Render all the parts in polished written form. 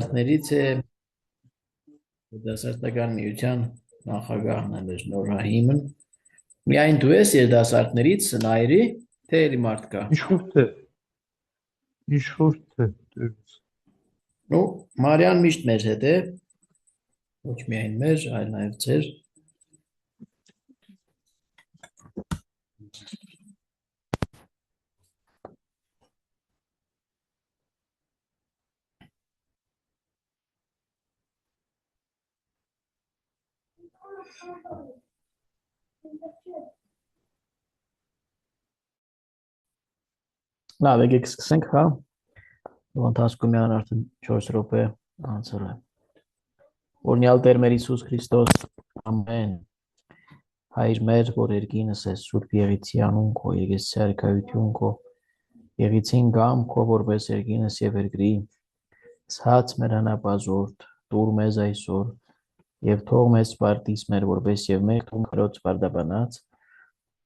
Դասներից է դասարտական միության նախագահն է մեր Նորահիմն։ Միայն դու ես երիտասարդներից Նայիրի, թե էլի մարդ կա։ Ինչ-որ թե Ну, Մարիան միշտ մեր հետ է, ոչ միայն մեր, այլ նաև ձեր։ Լավ, եկեք սկսենք, հա։ Ընթացքում միան արդեն 4 րոպե անցել է։ Օրհնյալ Տեր մեր Հիսուս Քրիստոս, ամեն։ Հայր մեր, որ երկինս ես, Սուրբ Եղիցի անուն քո, եկեցի արքայություն քո, եղիցին գամ քո, որպես երկինս եւ երկրի, ցած մեր հնապազորդ, տուր մեզ այսօր, եւ թող մեզ սպարտիս մեր, որպես եւ մեր թուն քրոց բարդաբանած,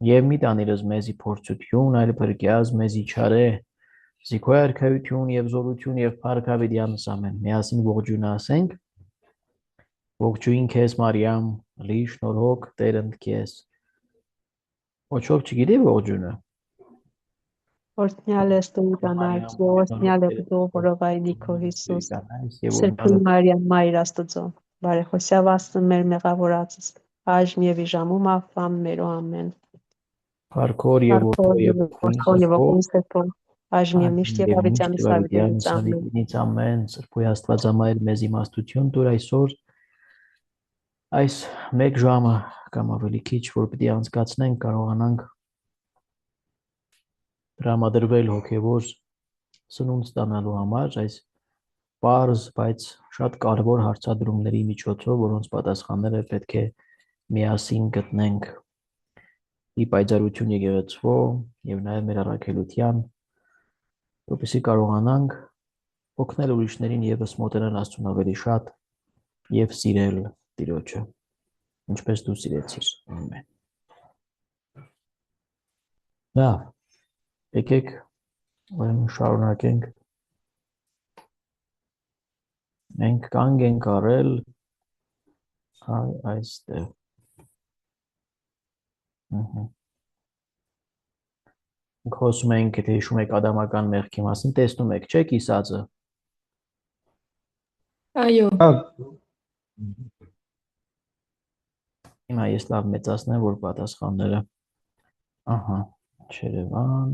եւ մի տանիրս մեզի փորձություն, այլ բրկյազ մեզի չարե, զիքոյ արքայություն եւ զորություն եւ փառքավետյանս ամեն։ Միասին ողջույն ասենք։ Ողջույն քեզ Մարիամ, լի շնորհոք Տեր ընդ քեզ։ Ոչով չգիտի ողջույնը։ Օրհնյալ ես դու կանայք, օրհնյալ է դու որովայնի քո Հիսուս, Սրբին Մարիամ Մայր Աստծո, բարեխոսյավ Աստծո մեր մեղավորածս, այժմ եւ իժամում աղվամ մերո ամեն։ Փառքոր եւ Որդու եւ Որդու այժմ եւ միշտ եւ ավետյանի սավետյանից ամեն։ Ամեն։ Սրբոյ Աստվածամայր մեզ իմաստություն տուր այսօր այս մեկ ժամը կամ ավելի քիչ, որ պիտի անցկացնենք, կարողանանք տրամադրվել հոգևոր սնունդ ստանալու համար այս պարզ, բայց շատ կարևոր հարցադրումների միջոցով, որոնց պատասխանները պետք է միասին գտնենք ի պայծառություն եկեղեցվո եւ նաեւ մեր առաքելության, որպեսզի կարողանանք օգնել ուրիշներին եւս մոտենալ Աստծուն ավելի շատ եւ սիրել Տիրոջը, ինչպես դու սիրեցիր։ Ամեն։ Լավ, եկեք ուրեմն շարունակենք։ Մենք կանգ ենք առել այստեղ։ Խոսում ենք, եթե հիշում եք ադամական մեղքի մասին, տեսնում եք, չէ՞ կիսածը։ Այո։ Հիմա ես լավ մեծացնեմ, որ պատասխանները։ Ահա, Չերևան,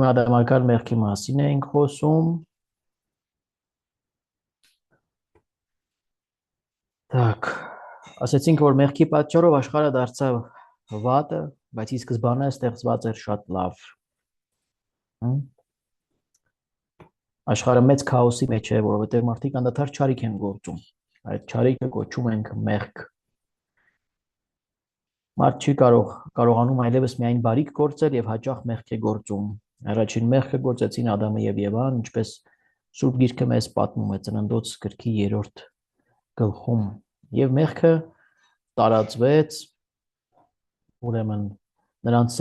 ադամական մեղքի մասին ենք խոսում։ Так, ասեցինք, որ մեղքի պատճառով աշխարհը դարձավ վատը, բայց ի սկզբանե ստեղծված էր շատ լավ։ Աշխարհը մեծ քաոսի մեջ է, որովհետև մարդիկ անդադար չարիք են գործում։ Այդ չարիքը կոչում ենք մեղք։ Մարդ չի կարողանում այլևս միայն բարիք գործել եւ հաճախ մեղք է գործում։ Առաջին մեղքը գործեցին Ադամը եւ Եվան, ինչպես Սուրբ Գիրքը մեզ պատմում է Ծննդոց գրքի 3-րդ գլխում։ Եվ մեղքը տարածվեց, ուրեմն նրանց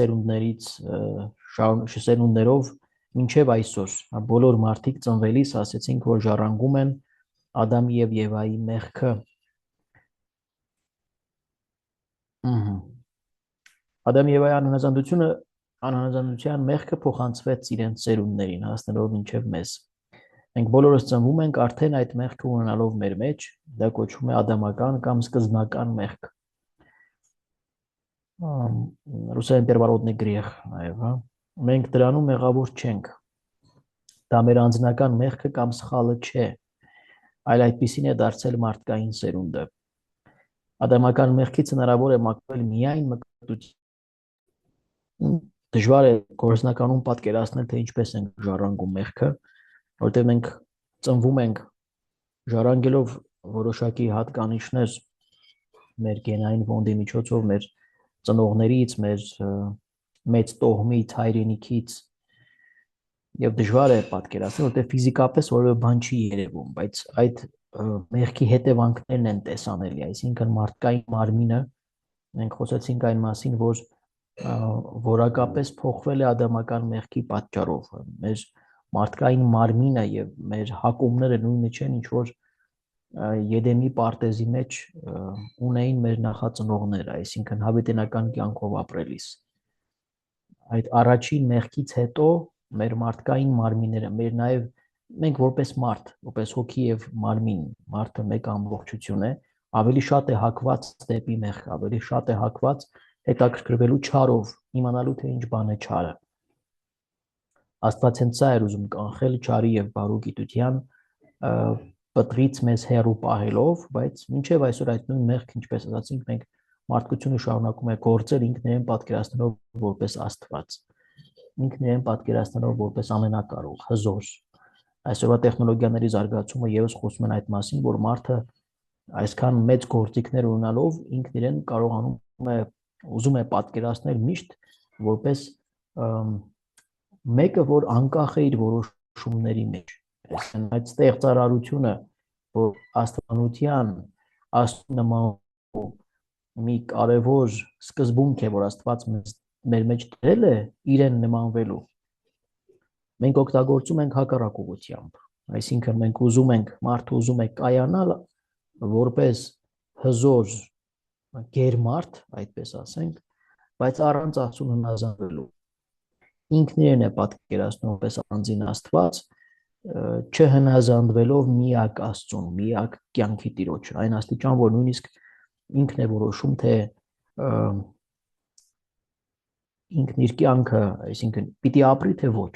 սերունդներով մինչև այսօր բոլոր մարդիկ ծնվելիս ասեցինք, որ ժառանգում են Ադամի եւ Եվայի մեղքը։ Ադամի եւ Եվայի անհնազանդության մեղքը փոխանցվեց իրենց սերունդներին, հասնելով մինչև մեզ։ Մենք բոլորս ծնվում ենք արդեն այդ մեղքը ունենալով մեր մեջ, դա կոչվում է ադամական կամ սկզբնական մեղք։ Ռուսերեն первородный грех նաև, հա։ Մենք դրանում մեղավոր չենք։ Դա մեր անձնական մեղքը կամ սխալը չէ, այլ այդպիսին է դարձել մարդկային սերունդը։ Ադամական մեղքից հնարավոր է մաքրվել միայն մկրտությամբ։ Դժվար է գործնականում պատկերացնել, թե ինչպես ենք ժառանգում մեղքը, որտեղ մենք ծնվում ենք ժառանգելով որոշակի հատկանիշներ մեր գենային ֆոնդի միջոցով, մեր ծնողներից, մեր մեծ տոհմից, հայրենիքից, եւ դժվար է պատկերացնել, որտեղ ֆիզիկապես որևէ բան չի երևում, բայց այդ մեղքի հետևանքներն են տեսանելի, այսինքն մարդկային մարմինը, մենք խոսեցինք այն մասին, որ որակապես փոխվել է ադամական մեղքի պատճառով։ Մեր մարդկային մարմինը եւ մեր հակումները նույնը չեն, ինչ որ Եդեմի պարտեզի մեջ ունեին մեր նախածնողները, այսինքն հավիտենական կյանքով ապրելիս։ Այդ առաջին մեղքից հետո մեր մարդկային մարմինները, մենք որպես մարդ, որպես հոգի եւ մարմին, մարդը մեկ ամբողջություն է, ավելի շատ է հակված դեպի մեղք, ավելի շատ է հակված հետաքրքրվելու չարով, իմանալու թե ինչ բան է չարը։ Աստված հենց սա էր ուզում կանխել չարի եւ բարու գիտության պտրից մեզ հեռու պահելով, բայց մինչև այսօր այդ նույն մեղք, ինչպես ասացինք, մենք մարդկությունը շարունակում է գործել ինքն իրեն պատկերացնելով որպես Աստված, ինքն իրեն պատկերացնելով որպես ամենակարող, հզոր։ Այսօրվա տեխնոլոգիաների զարգացումը եւս խոսում են այդ մասին, որ մարդը այսքան մեծ գործիքներ ունենալով ինքն իրեն կարողանում է, ուզում է պատկերացնել միշտ որպես մեկը, որ անկախ է իր որոշումների մեջ։ Այդ ստեղծարարությունը, որ աստվածության Աստծո նման մի կարևոր սկզբունք է, որ Աստված մեր մեջ դրել է իրեն նմանվելու, մենք օգտագործում ենք հակառակ ուղղությամբ, այսինքն մենք ուզում ենք, մարդը ուզում է կայանալ որպես հզոր գերմարդ, այդպես ասենք, բայց առանց Աստծուն հնազանդվելու։ Ինքն իրեն է պատկերացնում որպես անձին Աստված, չհնազանդվելով միակ Աստծուն, միակ կյանքի Տիրոջը, այն աստիճան, որ նույնիսկ ինքն է որոշում, թե ինքն իր կյանքը, այսինքն պիտի ապրի, թե ոչ,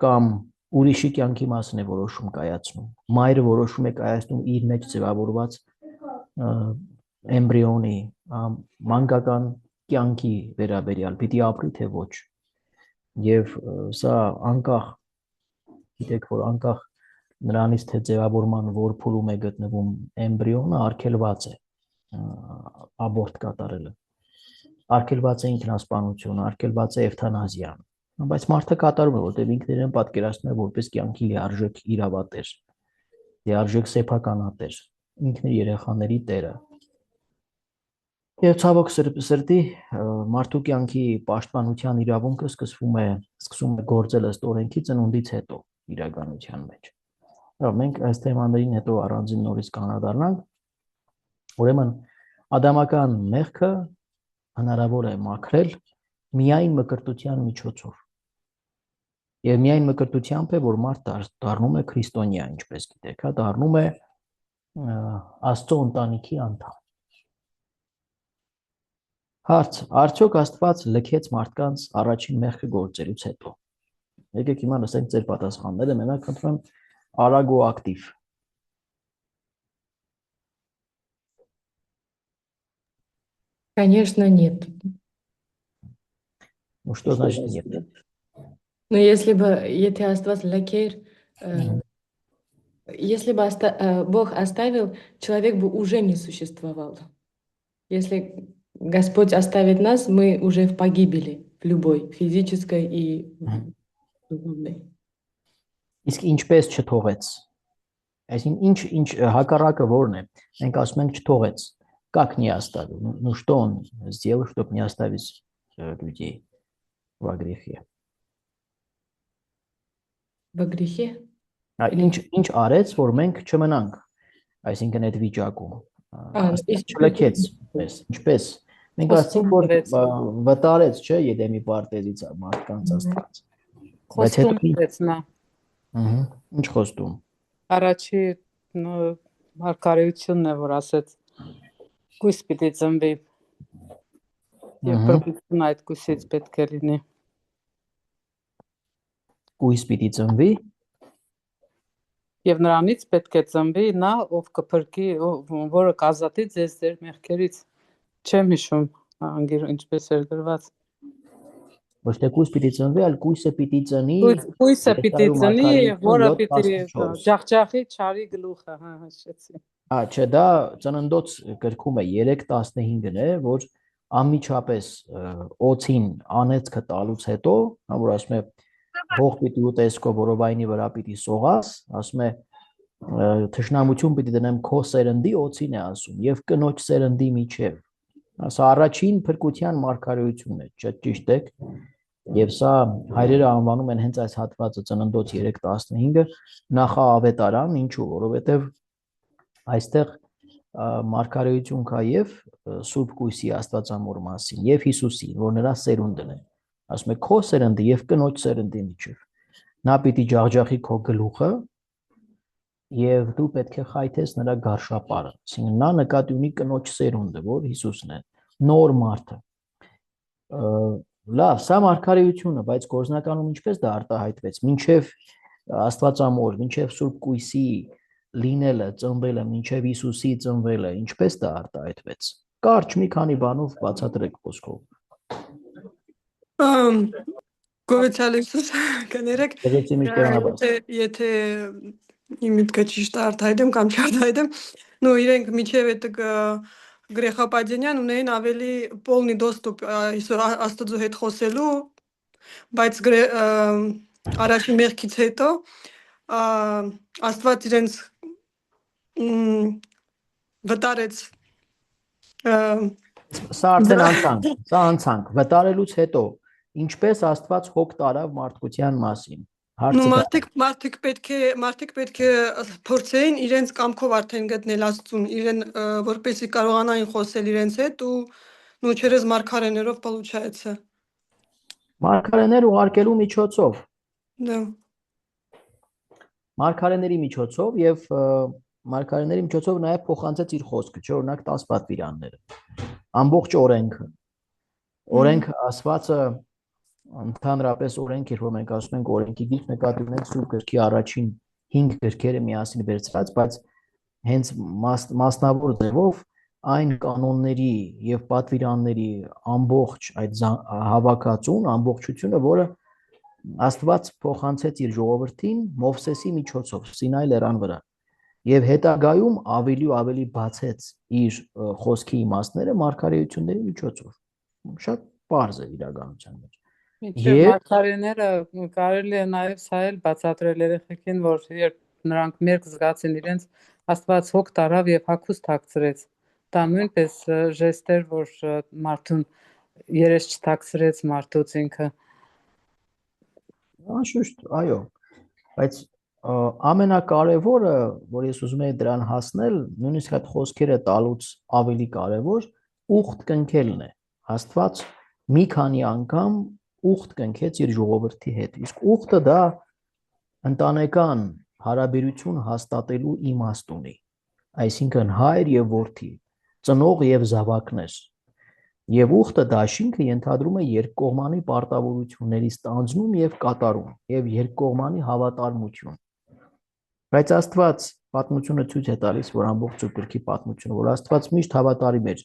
կամ ուրիշի կյանքի մասին է որոշում կայացնում։ Մայրը որոշում է կայացնում իր մեջ ձևավորված էմբրիոնի, մանկական կյանքի վերաբերյալ, պիտի ապրի, թե ոչ։ Եվ սա անկախ, գիտեք, որ անկախ նրանից, թե ձևավորման որ փուլում է գտնվում էմբրիոնը, արգելված է աբորտ կատարելը, արգելված է ինքնասպանությունը, արգելված է էվթանազիան, բայց մարդը կատարում է, որտեղ ինքն իրեն պատկերացնում է որպես կյանքի լիարժեք իրավատեր, լիարժեք սեփականատեր, ինքն իր երեխաների տերը։ Եվ ցավոք սրտի մարդու կյանքի պաշտպանության իրավունքը սկսում է գործել ըստ օրենքի ծնունդից հետո իրականության մեջ։ Մենք այս թեմաներին հետո առանձին նորից կանադառնանք։ Ուրեմն ադամական մեղքը հնարավոր է մաքրել միայն մկրտության միջոցով։ Եվ միայն մկրտությամբ է, որ մարդ դառնում է քրիստոնյա, ինչպես գիտեք, դառնում է Աստծո ընտանիքի անդամ։ Հարց. Արդյոք Աստված լքեց մարդկանց առաջին մեղքը գործելուց հետո։ Եկեք հիմա լսենք ձեր պատասխանները, մենակ խնդրում եմ արագ ու ակտիվ։ Конечно, нет. Ну что значит нет? Но если бы Astված լքեր, если бы Бог оставил, человек бы уже не существовал. Если Господь оставит нас, мы уже в погибели, в любой, физической и духовной. Իսկ ինչպես չթողեց։ Այսինքն ինչ հակառակը որն է։ Մենք ասում ենք չթողեց, как не оставил. Ну что он сделал, чтобы не оставить людей во грехе? Во грехе? Ինչ արեց, որ մենք չմնանք, այսինքն այդ վիճակում։ Չլքեց մեզ, ինչպես։ Մենք ասենք, որ վտարեց, չէ, Եդեմի պարտեզից մարդկանց Աստված։ Խոստում տվեց նա։ Ինչ խոստում։ Առաջի հարկարեությունն է, որ ասեց կույս պիտի ծնվի։ Եվ բրբությունը այդ կույսից պետք է լինի։ Կույս պիտի ծնվի։ Եվ նրանից պետք է ծնվի նա, ով կփրկի, որը կազատի ձեզ ձեր մեղքերից։ Չեմ հիշում անգիր ինչպես էր գրված։ Ոչ թե կույս պիտի ծնվի, այլ կույսը պիտի ծնի։ Կույսը պիտի ծնի, որը պիտի ջախջախի չարի գլուխը, հա, հիշեցի։ Չէ, դա ծննդոց գրքում է 3:15-ն է, որ անմիջապես օծին անեծքը տալուց հետո, հա, որ ասում է հող պիտի ուտես քո որովայնի վրա պիտի սողաս, ասում է թշնամություն պիտի դնեմ քո սերնդի օծին է ասում, եւ կնոջ սերնդի միջև, Սա առաջին փրկության մարգարեությունն է, ճիշտ է։ Եվ սա հայրերը անվանում են հենց այս հատվածը Ծննդոց 3:15-ը նախաավետարան, ինչու, որովհետև այստեղ մարգարեություն կա եւ Սուրբ Կույսի Աստվածամոր մասին եւ Հիսուսի, որ նրա սերունդն է։ Ասում է քո սերնդը եւ կնոջ սերնդի միջև։ Նա պիտի ջախջախի քո գլուխը եւ դու պետք է խայթես նրա գարշապարը։ Այսինքն նա նկատի ունի կնոջ սերունդը, որ Հիսուսն է, նոր մարդը։ Լավ, սա մարգարեությունը, բայց գործնականում ինչպես դա արտահայտվեց։ Մինչև Աստվածամոր, մինչև Սուրբ Կույսի լինելը, ծնվելը, մինչև Հիսուսի ծնվելը, ինչպես դա արտահայտվեց։ Կարճ մի քանի բանով բացատրեք խոսքով։ Գովեթյալ Հիսուս կներեք, Եղեցի միշտերանաբաց։ եթե իմ միտքը ճիշտ արտահայտեմ կամ չարտահայտեմ, իրենք միջև այդ Գրեխապադենյան ունեին ավելի полный доступ Աստծո հետ խոսելու, բայց առաջին մեղքից հետո Աստված իրենց վտարեց Սա արդեն անցանք, վտարելուց հետո ինչպես Աստված հոգ տարավ մարդկության մասին։ Մարդիկ պետք է փորձեին իրենց կամքով արդեն գտնել Աստծուն, իրեն որպեսզի կարողանային խոսել իրենց հետ ու չերես մարգարեներով получается։ Մարգարեներ ուղարկելու միջոցով։ Դա։ Մարգարեների միջոցով եւ մարգարեների միջոցով նաեւ փոխանցեց իր խոսքը, չէ՞, օրինակ 10 պատվիրանները։ Ամբողջ օրենքը։ Օրենք ասվածը ընդհանրապես օրենք էր, որ մենք ասում ենք օրենքի գիրք, նկատի ունենք Սուրբ գրքի առաջին 5 գրքերը միասին վերցրած, բայց հենց մասնավոր ձևով այն կանոնների եւ պատվիրանների ամբողջ այդ հավաքածուն, ամբողջությունը, որը Աստված փոխանցեց իր ժողովրդին Մովսեսի միջոցով Սինայ լեռան վրա եւ հետագայում ավելի ու ավելի բացեց իր խոսքի իմաստները մարգարեությունների միջոցով։ Շատ պարզ է իրականության մեջ։ Մինչև մարգարեները կարելի է նաև սա էլ բացատրել երեխեքին, որ երբ նրանք մերկ զգացին իրենց, Աստված հոգ տարավ եւ հագուստ հագցրեց։ Դա նույնպես ժեստ էր, որ մարդուն երես չթաքցրեց մարդուց ինքը։ Անշուշտ, այո, բայց ամենակարևորը, որ ես ուզում եի դրան հասնել, նույնիսկ այդ խոսքերը տալուց ավելի կարևոր, ուխտ կնքելն է։ Աստված մի քանի անգամ ուխտ կնքեց իր ժողովրդի հետ։ Իսկ ուխտը դա ընտանեկան հարաբերություն հաստատելու իմաստ ունի։ Այսինքն հայր եւ որդի, ծնող եւ զավակներ։ Եվ ուխտը դաշինքը ենթադրում է երկկողմանի պարտավորությունների ստանձնում եւ կատարում եւ երկկողմանի հավատարմություն։ Բայց Աստված պատմությունը ցույց է տալիս, որ ամբողջ Սուրբ գրքի պատմությունը, որ Աստված միշտ հավատարիմ էր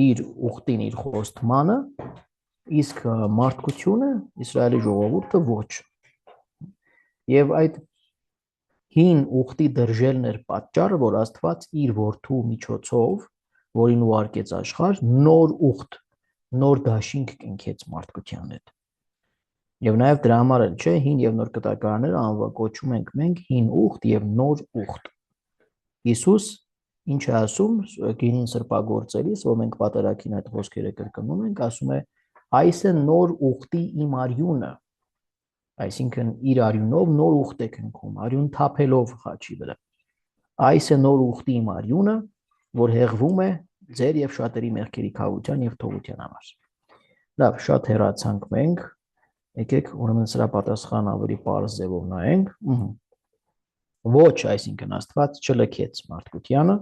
իր ուխտին, իր խոստմանը, իսկ մարդկությունը, Իսրայելի ժողովուրդը ոչ։ Եվ այդ հին ուխտի դրժելն էր պատճառը, որ Աստված իր որդու միջոցով, որին ուղարկեց աշխարհ, նոր ուխտ, նոր դաշինք կնքեց մարդկության հետ։ Եվ նաև դրա համար էլ, չէ, հին եւ նոր կտակարանները կոչում ենք մենք հին ուխտ եւ նոր ուխտ։ Հիսուս ինչ է ասում գինին սրբագործելիս, որ մենք պատերակին այդ խոսքերը կրկնում ենք, ասում է այս է նոր ուխտի իմ արյունը, այսինքն իր արյունով նոր ուխտ է կնքում, արյուն թափելով խաչի վրա։ Այս է նոր ուխտի իմ արյունը, որ հեղվում է ձեր եւ շատերի մեղքերի քավության եւ թողության համար։ Լավ, շատ հեռացանք մենք, եկեք ուրեմն սրա պատասխան ավելի պարզ ձևով նայենք։ Ոչ, այսինքն Աստված չլքեց մարդկությանը,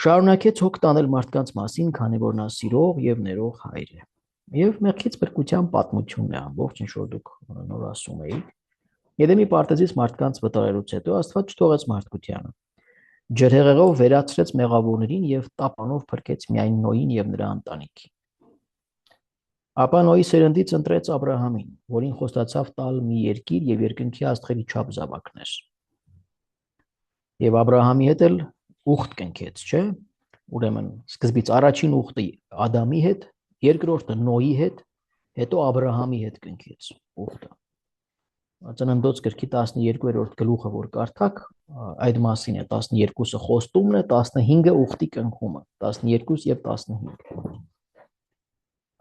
շարունակեց հոգ տանել մարդկանց մասին, քանի որ նա սիրող եւ ներող հայր է։ Եվ մեղքից փրկության պատմությունն է ամբողջ, ինչ որ դուք նոր ասում էիք։ Եդեմի պարտեզից մարդկանց վտարելուց հետո Աստված չթողեց մարդկությանը։ Ջրհեղեղով վերացրեց մեղավորներին եւ տապանով փրկեց միայն Նոյին եւ նրա ընտանիքին։ Ապա Նոյի սերնդից ընտրեց Աբրահամին, որին խոստացավ տալ մի երկիր եւ երկնքի աստղերի չափ զավակներ։ Եվ Աբրահամի հետ էլ ուխտ կնքեց, չէ՞։ Ուրեմն սկզբից առաջին ուխտը Ադամի հետ, երկրորդը Նոյի հետ, հետո Աբրահամի հետ կնքեց ուխտը։ Ծննդոց գրքի 12-րդ գլուխը որ կարդաք, այդ մասին է 12-ը խոստումն է, 15-ը ուխտի կնքումը, 12 եւ 15։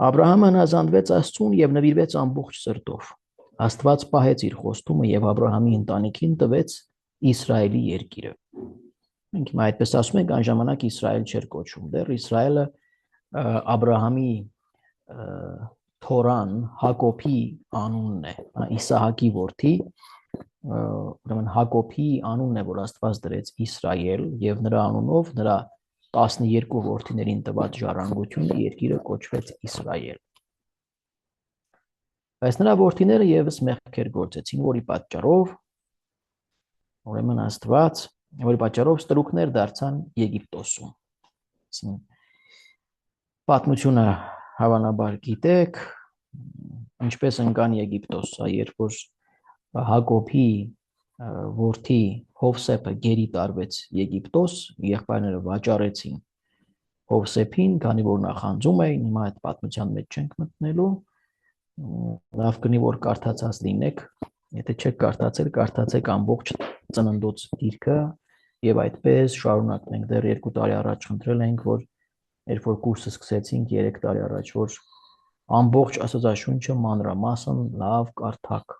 Աբրահամը հնազանդվեց Աստծուն եւ նվիրվեց ամբողջ սրտով։ Աստված պահեց իր խոստումը եւ Աբրահամի ընտանիքին տվեց Իսրայելի երկիրը։ Մենք հիմա այդպես ասում ենք, այն ժամանակ Իսրայել չէր կոչվում, դեռ Իսրայելը Աբրահամի Թորան Հակոբի անունն է, Իսահակի որդի, ուրեմն Հակոբի անունն է, որ Աստված դրեց Իսրայել եւ նրա անունով նրա 12 որդիներին տված ժառանգությունը երկիրը կոչվեց Իսրայել։ Բայց նրա որդիները եւս մեղքեր գործեցին, որի պատճառով ուրեմն Աստված, որի պատճառով ստրուկներ դարձան Եգիպտոսում։ Պատմությունը հավանաբար գիտեք, ինչպես ընկան Եգիպտոս, երբ որ Հակոբի որդի Հովսեփը գերի տարվեց Եգիպտոս, եղբայրները վաճառեցին Հովսեփին, քանի որ նախանձում էին, հիմա այդ պատմության մեջ չենք մտնելու, լավ կնի որ կարդացած լինեք, եթե չեք կարդացել, կարդացեք ամբողջ ծննդոց գիրքը եւ այդպես շարունակենք, դեռ 2 տարի առաջ խնդրել ենք, որ երբ որ կուրսը սկսեցինք 3 տարի առաջ, որ ամբողջ Աստվածաշունչը մանրամասն լավ կարդաք։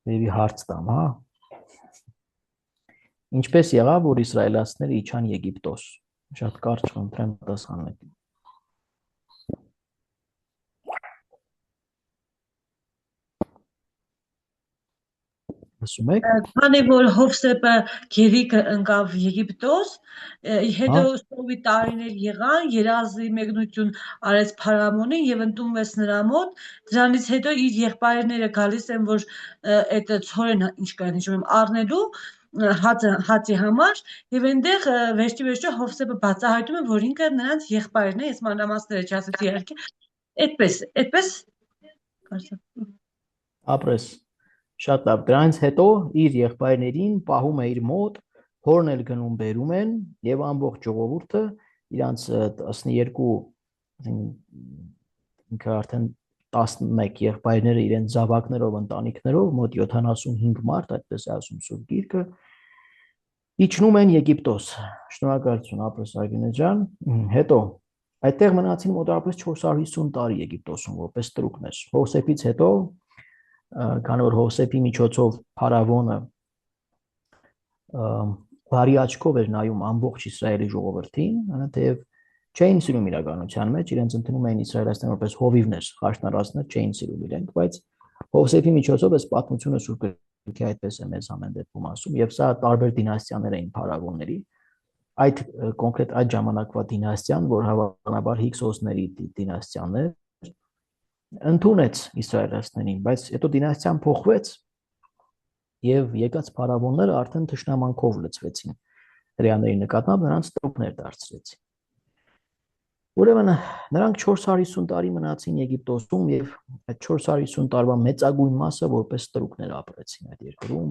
Maybe հարց տամ, հա։ Ինչպես եղավ, որ իսրայելացիները իջան Եգիպտոս։ Շատ կարճ խնդրեմ պատասխանեք։ Ասում եք։ Քանի որ Հովսեփը գերիկը ընկավ Եգիպտոս, հետո սովի տարիներ եղան, երազի մեկնություն արեց Փարամոնին եւ ընդունվեց նրա մոտ, դրանից հետո իր եղբայրները գալիս են, որ այդ ցորեն ինչ կան, ինչում առնելու հացի համար եւ այնտեղ վերջի Հովսեփը բացահայտում է, որ ինքը նրանց եղբայրն է, ես մանրամասները չասեցի իհարկե, այդպես Ապրես շատ լավ, դրանից հետո իր եղբայրներին պահում է իր մոտ, հորն էլ գնում բերում են եւ ամբողջ ժողովուրդը իրանց 12 ինքը արդեն 11 եղբայրները իրենց զավակներով, ընտանիքներով, մոտ 75 մարդ, այդպես է ասում Սուրբ Գիրքը, իջնում են Եգիպտոս։ Շնորհակալություն Ապրես Արգինե ջան։ Հետո այդտեղ մնացին մոտավորապես 450 տարի Եգիպտոսում որպես ստրուկներ։ Հովսեփից հետո քանի որ Հովսեփի միջոցով Փարավոնը բարի աչքով էր նայում ամբողջ Իսրայելի ժողովրդին, թեև չէին սիրում իրականության մեջ, իրենց ընդունում էին իսրայելացիները որպես հովիվներ, խաշնարածներ չէին սիրում իրենք, բայց Հովսեփի միջոցով այս պատմությունը Սուրբ Գրքի այդպես է մեզ ամեն դեպքում ասում, եւ սա տարբեր դինաստիաներ էին Փարավոնների, այդ կոնկրետ այդ ժամանակվա դինաստիան, որ հավանաբար Հիքսոսների դինաստիան է, ընդունեց իսրայելացիներին, բայց հետո դինաստիան փոխվեց եւ եկած փարավոնները արդեն թշնամանքով լցվեցին հрьяաների նկատմամբ, նրանց ստրուկներ դարձրեցին։ Ուրեմն նրանք 450 տարի մնացին Եգիպտոսում եւ այդ 450 տարվա մեծագույն մասը որպես ստրուկներ ապրեցին այդ երկրում,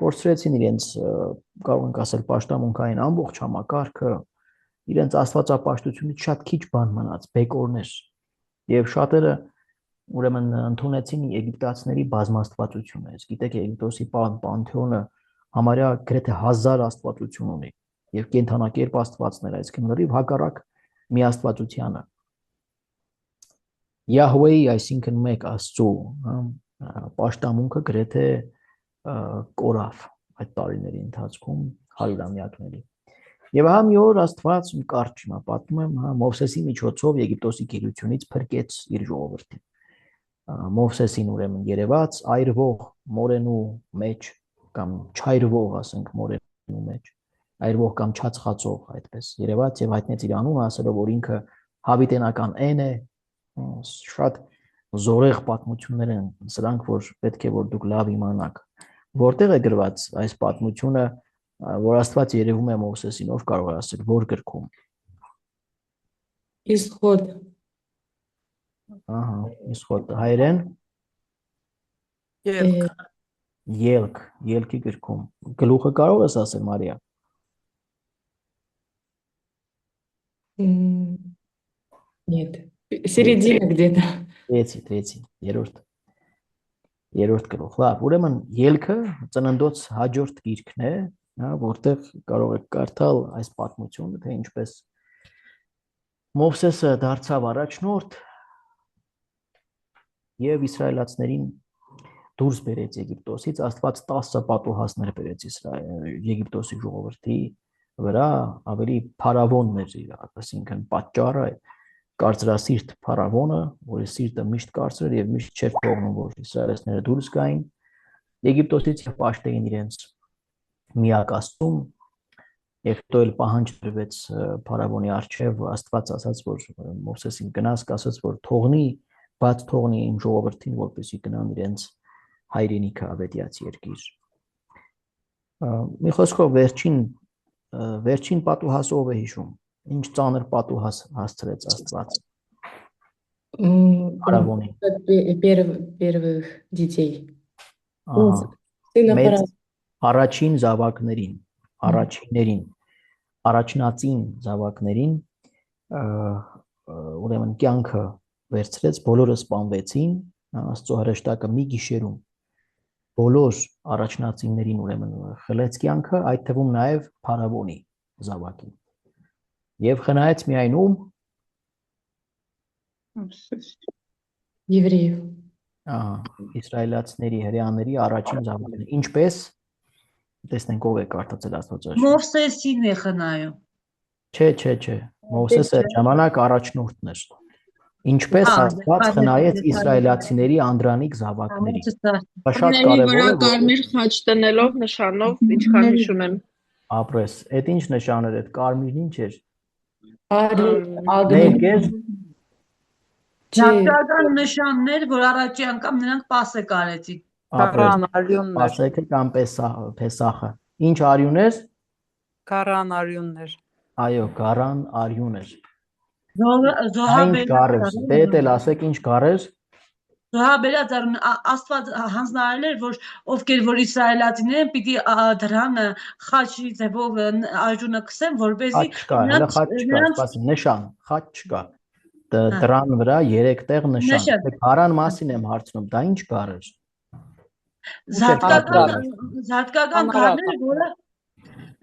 կորցրեցին իրենց, կարող ենք ասել, պաշտամունքային ամբողջ համակարգը, իրենց աստվածապաշտությունից շատ քիչ բան մնաց, բեկորներ եւ շատերը ուրեմն ընդունեցին եգիպտացիների բազմաստվածությունը։ Գիտեք, Եգիպտոսի պանթեոնը համարյա գրեթե 1000 աստվածություն ունի եւ կենթանակերպ աստվածներ, այսինքն լրիվ հակառակ միաստվածությանը։ Յահվեի, այսինքն մեկ Աստծո, պաշտամունքը գրեթե կորավ այդ տարիների ընթացքում, 100-ամյակների։ Եվ ահա մի օր Աստված կարճ հիմա պատմում եմ, Մովսեսի միջոցով Եգիպտոսի գերությունից փրկեց իր ժողովրդին։ Մովսեսին ուրեմն երևաց այրվող մորենու մեջ կամ չայրվող, ասենք, մորենու մեջ, այրվող կամ չածխածող, այդպես երևաց եւ հայտնեց իր անունը, ասելով, որ ինքը հավիտենական են է, շատ զորեղ պատմություններ են սրանք, որ պետք է որ դուք լավ իմանաք։ Որտեղ է գրված այս պատմությունը, որ Աստված երևում է Մովսեսին, ով կարող է ասել, որ գրքում։ Исход. Ահա, Իսխոդ հայերեն ելք, ելքի գրքում։ Գլուխը կարող ես ասել, Մարիա։ Нет. Середина где-то. Դրեցի, երրորդ գլուխ։ Լավ, ուրեմն ելքը ծննդոց հաջորդ գիրքն է, հա, որտեղ կարող եք կարդալ այս պատմությունը, թե ինչպես Մովսեսը դարձավ առաջնորդ եւ իսրայելացիներին դուրս բերեց Եգիպտոսից, Աստված 10 պատուհասներ բերեց Եգիպտոսի ժողովրդի վրա, ավելի փարավոնն էր, այսինքն պատճառը կարծրասիրտ փարավոնը, որի սիրտը միշտ կարծր էր եւ միշտ չէր թողնում, որ իսրայելացիները դուրս գային Եգիպտոսից եւ պաշտեին իրենց միակ Աստծուն, եւ հետո էլ պահանջ դրվեց փարավոնի արչեւ, Աստված ասաց, որ Մովսեսին գնաց, ասաց, որ բաց թողնի իմ ժողովրդին, որպեսզի գնան իրենց հայրենիքը ավետյաց երկիր։ Մի խոսքով վերջին պատուհասը ով է հիշում, ինչ ծանր պատուհաս հասցրեց Աստված փարավոնին։ Первых детей. Մեծ առաջին զավակներին, առաջնածին զավակներին ուրեմն կյանքը վերցրեց, բոլորը սպանվեցին, Աստծո հրեշտակը մի գիշերում բոլոր առաջնածիններին ուրեմն խլեց կյանքը, այդ թվում նաև փարավոնի զավակին։ Եվ խնայեց միայն ում Евреев. իսրայելացիների հրեաների առաջին զավակները։ Ինչպես տեսնենք ով է կարդացել Աստվածաշունչը։ Մովսեսին է խնայում։ Չէ, Մովսեսը ժամանակ առաջնորդն էր։ Ինչպես Աստված խնայեց իսրայելացիների անդրանիկ զավակների։ Շատ կարևոր է, կարմիր խաչ տնելով նշանով, ինչքան հիշում եմ։ Ապրես, այդ ինչ նշան էր, այդ կարմիրն ինչ էր։ Ագնոտ։ Ճակատական նշաններ, որ առաջի անգամ նրանք պասը կարեցին։ Կարան արյուններ։ Պասեքը կամ Փեսախը։ Ինչ արյուններ։ Կարան արյուններ։ Այո, գարան արյուններ։ Զոհաբերած Դեդ էլ ասեք ինչ գարեր։ Զոհաբերած Աստված հանձնարարել էր, որ ովքեր որ իսրայելացիներ են, պիտի դրան խաչի ձևով արյունը քսեն, որպեսզի նշան, խաչ չկա։ Դրան վրա 3 տեղ նշան։ Գարան մասին եմ հարցնում, դա ինչ գար էր։ Զատկական գարները, որը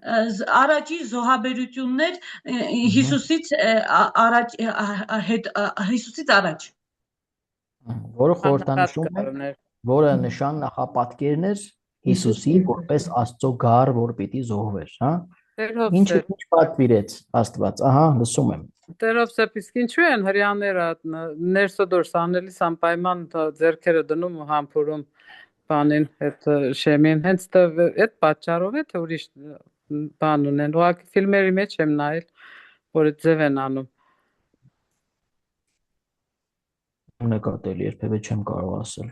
առաջի զոհաբերություններ Հիսուսից առաջ որը խորհրդանշում է, որը նշան նախապատկերն էր Հիսուսի որպես Աստծո գար, որ պիտի զոհվեր, հա։ Ինչ պատվիրեց Աստված, ահա, լսում եմ։ Տերով սեփ իսկ ինչու են հрьяաները ներսոդորս անելիս անպայման ձեռքերը դնում ու համբուրում բանին այդ շեմին, հենց այդ պատճառով է թե ուրիշ բան ունեն։ Ուղղակի ֆիլմերի մեջ եմ նայել, որ այդ ձև են անում։ Նկատել երբևէ չեմ կարող ասել։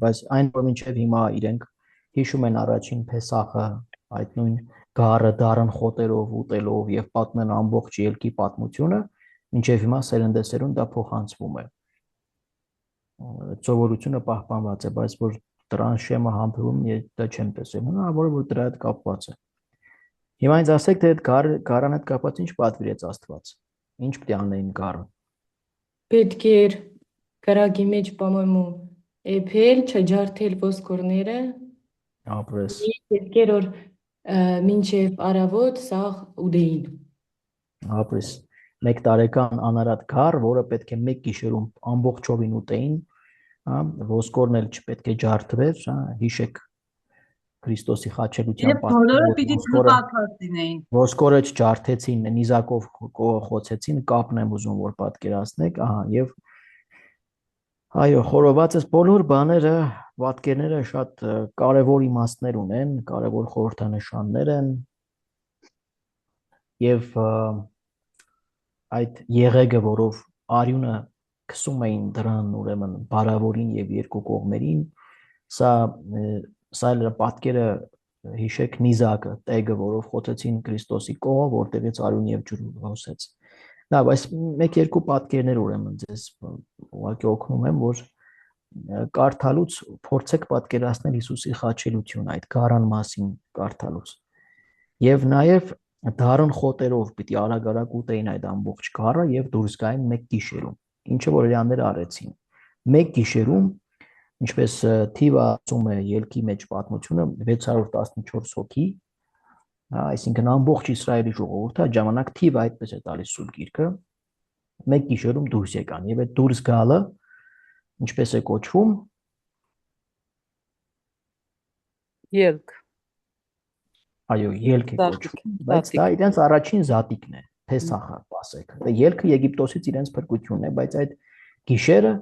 Բայց այն որ մինչև հիմա իրենք հիշում են առաջին Փեսախը, այդ նույն գարը դարն խոտերով ուտելով եւ պատմեն ամբողջ ելքի պատմությունը, մինչև հիմա սերնդեսերուն դա փոխանցվում է։ Սովորությունը պահպանված է, բայց որ դրան շեմը համբուրում դա չեմ տեսել, հնարավոր է որ դրա հետ կապված է։ Հիմա ինձ ասեք թե այդ գարան հետ կապված ինչ պատվիրեց Աստված։ Ինչ պետք է անեին գարը։ Պետք էր կրակի մեջ, по-моему, էփել, չջարդել ոսկորները։ Ապրես։ Պետք էր որ մինչև արավոտ սաղ ուդեին։ Ապրես։ 1 տարեկան անարատ գար, որը պետք է 1 գիշերում ամբողջովին ուտեին, հա, ոսկորն էլ չպետք է ջարդվեր, հա, հիշեք Քրիստոսի խաչելության պատմությունը։ Ոսկորը չջարդեցին, նիզակով խոցեցին, կապն եմ ուզում որ պատկերացնեք, ահա, եւ այո, խորովածս բոլոր բաները, պատկերները շատ կարևոր իմաստներ ունեն, կարևոր խորհրդանշաններ են եւ այդ եղեգը, որով արյունը քսում էին դրան ուրեմն բարավորին եւ երկու կողմերին, սա էլ պատկերը հիշեք նիզակը, տեգը, որով խոցեցին Քրիստոսի կողը, որտեղից արյուն եւ ջուր հոսեց։ Լավ, այս 1-2 պատկերներ ուրեմն ձեզ ուղղակի օգնում եմ, որ կարդալուց փորձեք պատկերացնել Հիսուսի խաչելությունը այդ գարան մասին կարդալուց։ Եվ նաեւ դարն խոտերով պիտի արագ-արագ ուտեին այդ ամբողջ գարը եւ դուրս գային 1 գիշերում։ ինչը որ հрեաները արեցին։ Մեկ գիշերում, ինչպես թիվը ասում է ելքի մեջ պատմությունը 614 հոգի, այսինքն ամբողջ Իսրայելի ժողովուրդը այդ ժամանակ թիվը այդպես է տալիս Սուրբ Գիրքը, մեկ գիշերում դուրս եկան եւ այդ դուրս գալը ինչպես է կոչվում Ելք, այո ելք է կոչվում, բայց դա Զատիկ։ իրենց առաջին զատիկն է, Փեսախը, Պասեքը։ Դա ելքը Եգիպտոսից իրենց փրկությունն է, բայց այդ գիշերը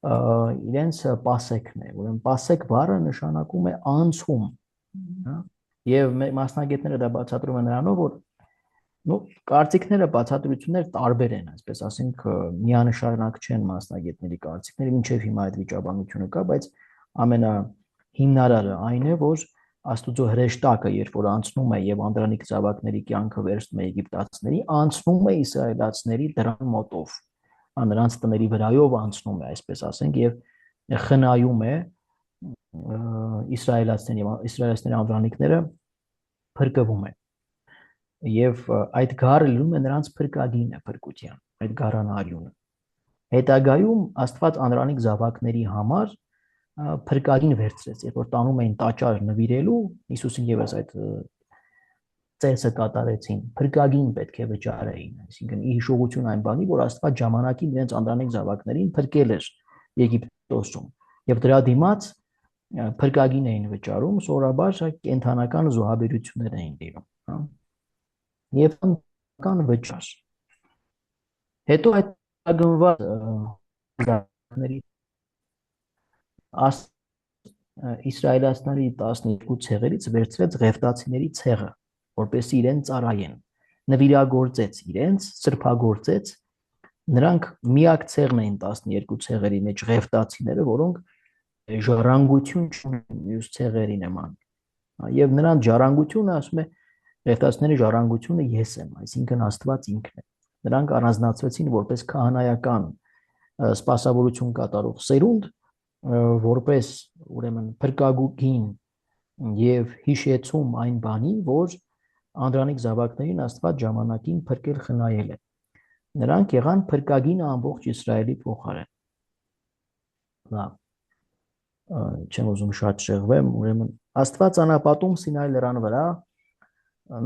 իրենց Պասեքն է, ուրեմն Պասեք բառը նշանակում է անցում, հա։ Եվ մասնագետները դա բացատրում են նրանով, որ կարծիքները, բացատրությունները տարբեր են, այսպես ասենք, միանշանակ չեն մասնագետների կարծիքները, մինչև հիմա այդ վիճաբանությունը կա, բայց ամենահիմնարարը այն է, որ Աստուծո հրեշտակը, երբ որ անցնում է եւ Անդրանիկ զավակների կյանքը վերցնում է եգիպտացիների, անցնում է իսրայելացիների դրան մոտով, նրանց տների վրայով անցնում է, այսպես ասենք, եւ խնայում է իսրայելացիների Անդրանիկները փրկվում է։ Եվ այդ գառը լինում է նրանց փրկագինը, փրկության, այդ գարանարյունը։ Հետագայում Աստված Անդրանիկ զավակների համար փրկագին վերցրեց, երբ որ տանում էին տաճար նվիրելու, Հիսուսին եւս այդ ծեսը կատարեցին, փրկագին պետք է վճարեին, այսինքն ի հիշողություն այն բանի, որ Աստված ժամանակին իրենց Անդրանիկ զավակներին փրկել էր Եգիպտոսում, եւ դրա դիմաց փրկագին էին վճարում, սովորաբար կենթանական զոհաբերություններ էին լինում, հա։ Եվ կան վճար։ Հետո այդ գնված զավակների իսրայելացիների 12 ցեղերից վերցրեց Ղևտացիների ցեղը, որպեսզի իրեն ծառայեն, նվիրագործեց իրենց, սրբագործեց, նրանք միակ ցեղն էին 12 ցեղերի մեջ Ղևտացիները, որոնք ժառանգություն չունեն մյուս ցեղերի նման, եւ նրանց ժառանգությունը, ասում է, Ղևտացիների ժառանգությունը ես եմ, այսինքն Աստված ինքն է։ Նրանք առանձնացվեցին որպես քահանայական սպասավորություն կատարող սերունդ, որպես ուրեմն փրկագին եւ հիշեցում այն բանի, որ Անդրանիկ զավակներին Աստված ժամանակին փրկել խնայել է։ Նրանք եղան փրկագինը ամբողջ Իսրայելի փոխարեն։ Լավ։ Չեմ ուզում շատ շեղվեմ, ուրեմն Աստված անապատում Սինայ լեռան վրա,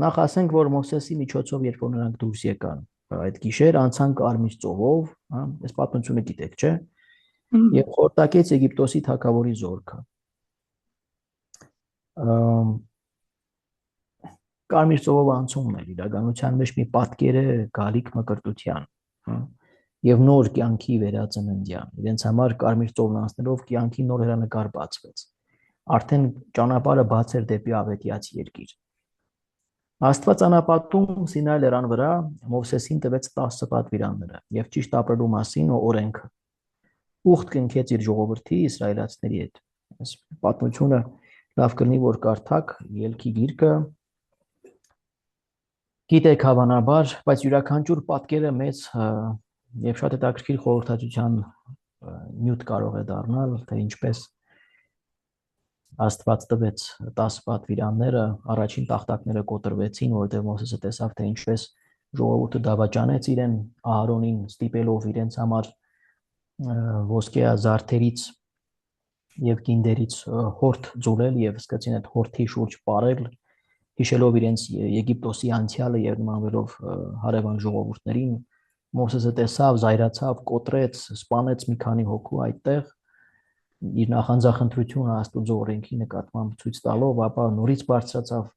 նախ ասենք, որ Մովսեսի միջոցով երբ որ նրանք դուրս եկան, այդ գիշեր անցան Կարմիր ծովով, հա, այս պատմությունը գիտեք, չէ՞։ Եվ խորտակեց Եգիպտոսի թագավորի զորքը։ Կարմիր ծովով անցումն էր իրականության մեջ մի պատկեր է գալիք մկրտության, հա, եւ նոր կյանքի վերածննդյան։ Իրենց համար Կարմիր ծովն անցնելով կյանքի նոր հեռանկար բացվեց։ Արդեն ճանապարհը բաց էր դեպի ավետյաց երկիր։ Աստված անապատում Սինայ լեռան վրա Մովսեսին տվեց 10 պատվիրանները եւ ճիշտ ապրելու մասին օրենքը։ Ուխտ կնքեց իր ժողովրդի իսրայելացիների հետ։ Այս պատմությունը լավ կլինի որ կարդաք ելքի գիրքը։ Գիտեք հավանաբար, բայց յուրաքանչյուր պատկերը մեծ եւ շատ հետաքրքիր խորհրդածության նյութ կարող է դառնալ, թե ինչպես Աստված տվեց 10 պատվիրանները, առաջին տախտակները կոտրվեցին, որտեղ Մովսեսը տեսավ, թե ինչպես ժողովուրդը դավաճանեց իրեն Ահարոնին ստիպելով իրենց համար ոսկեա զարդերից եւ գինդերից հորթ ձուլել եւ սկսեցին այդ հորթի շուրջ պարել, հիշելով իրենց Եգիպտոսի անցյալը եւ նմանվելով հարևան ժողովուրդներին, Մովսեսը տեսավ, զայրացավ, կոտրեց, սպանեց մի քանի հոգու այդտեղ իր նախանձախնդրությունը Աստուծո օրենքի նկատմամբ ցույց տալով, ապա նորից բարձրացավ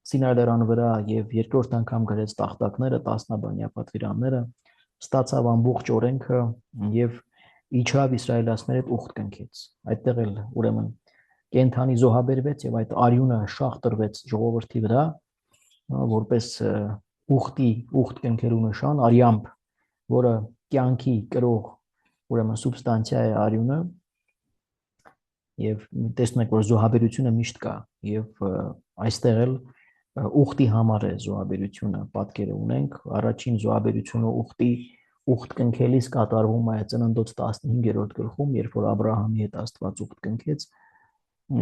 Սինայ լեռան վրա եւ երկրորդ անգամ գրեց տախտակները, 10-բանյա պատվիրանները, ստացավ ամբողջ օրենքը եւ իջավ իսրայելացիների հետ ուխտ կնքեց։ Այդտեղ էլ ուրեմն կենթանի զոհաբերվեց եւ այդ արյունը շաղ տրվեց ժողովրդի վրա, որպես ուխտ կնքելու նշան, արյամբ, որը կյանքի կրող ուրեմն սուբստանցիա է արյունը։ Եվ տեսնում եք, որ զոհաբերությունը միշտ կա եւ այստեղ էլ ուխտի համար է զոհաբերությունը պատկերը ունենք, առաջին զոհաբերությունը ուխտ կնքելիս կատարվում է Ծննդոց 15-րդ գլխում, երբ որ Աբրահամի հետ Աստված ուխտ կնքեց,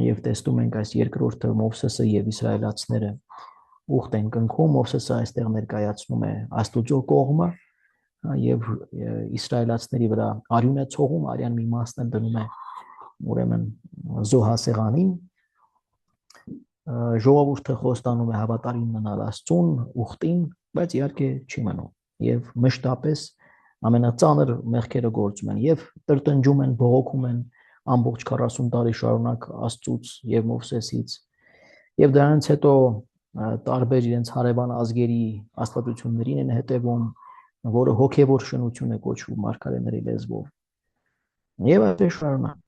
եւ տեսնում ենք այս երկրորդը Մովսեսը եւ իսրայելացիները ուխտ են կնքում, Մովսեսը այստեղ ներկայացնում է Աստուծո կողմը, եւ իսրայելացիների վրա արյուն է ցողում, արյան մի մասն էլ դնում է ուրեմն զոհասեղանին, ժողովուրդը խոստանում է հավատարիմ մնալ Աստծուն, ուխտին, բայց իհարկե չի մնում եւ մշտապես ամենածանր մեղքերը գործում են եւ տրտնջում են, բողոքում են ամբողջ 40 տարի շարունակ Աստծուց եւ Մովսեսից եւ դրանից հետո տարբեր իրենց հարևան ազգերի աստվածություններին են հետևում, որը հոգեվոր շնություն է կոչվում մարգարեների լեզվով եւ այդպես շարունակ.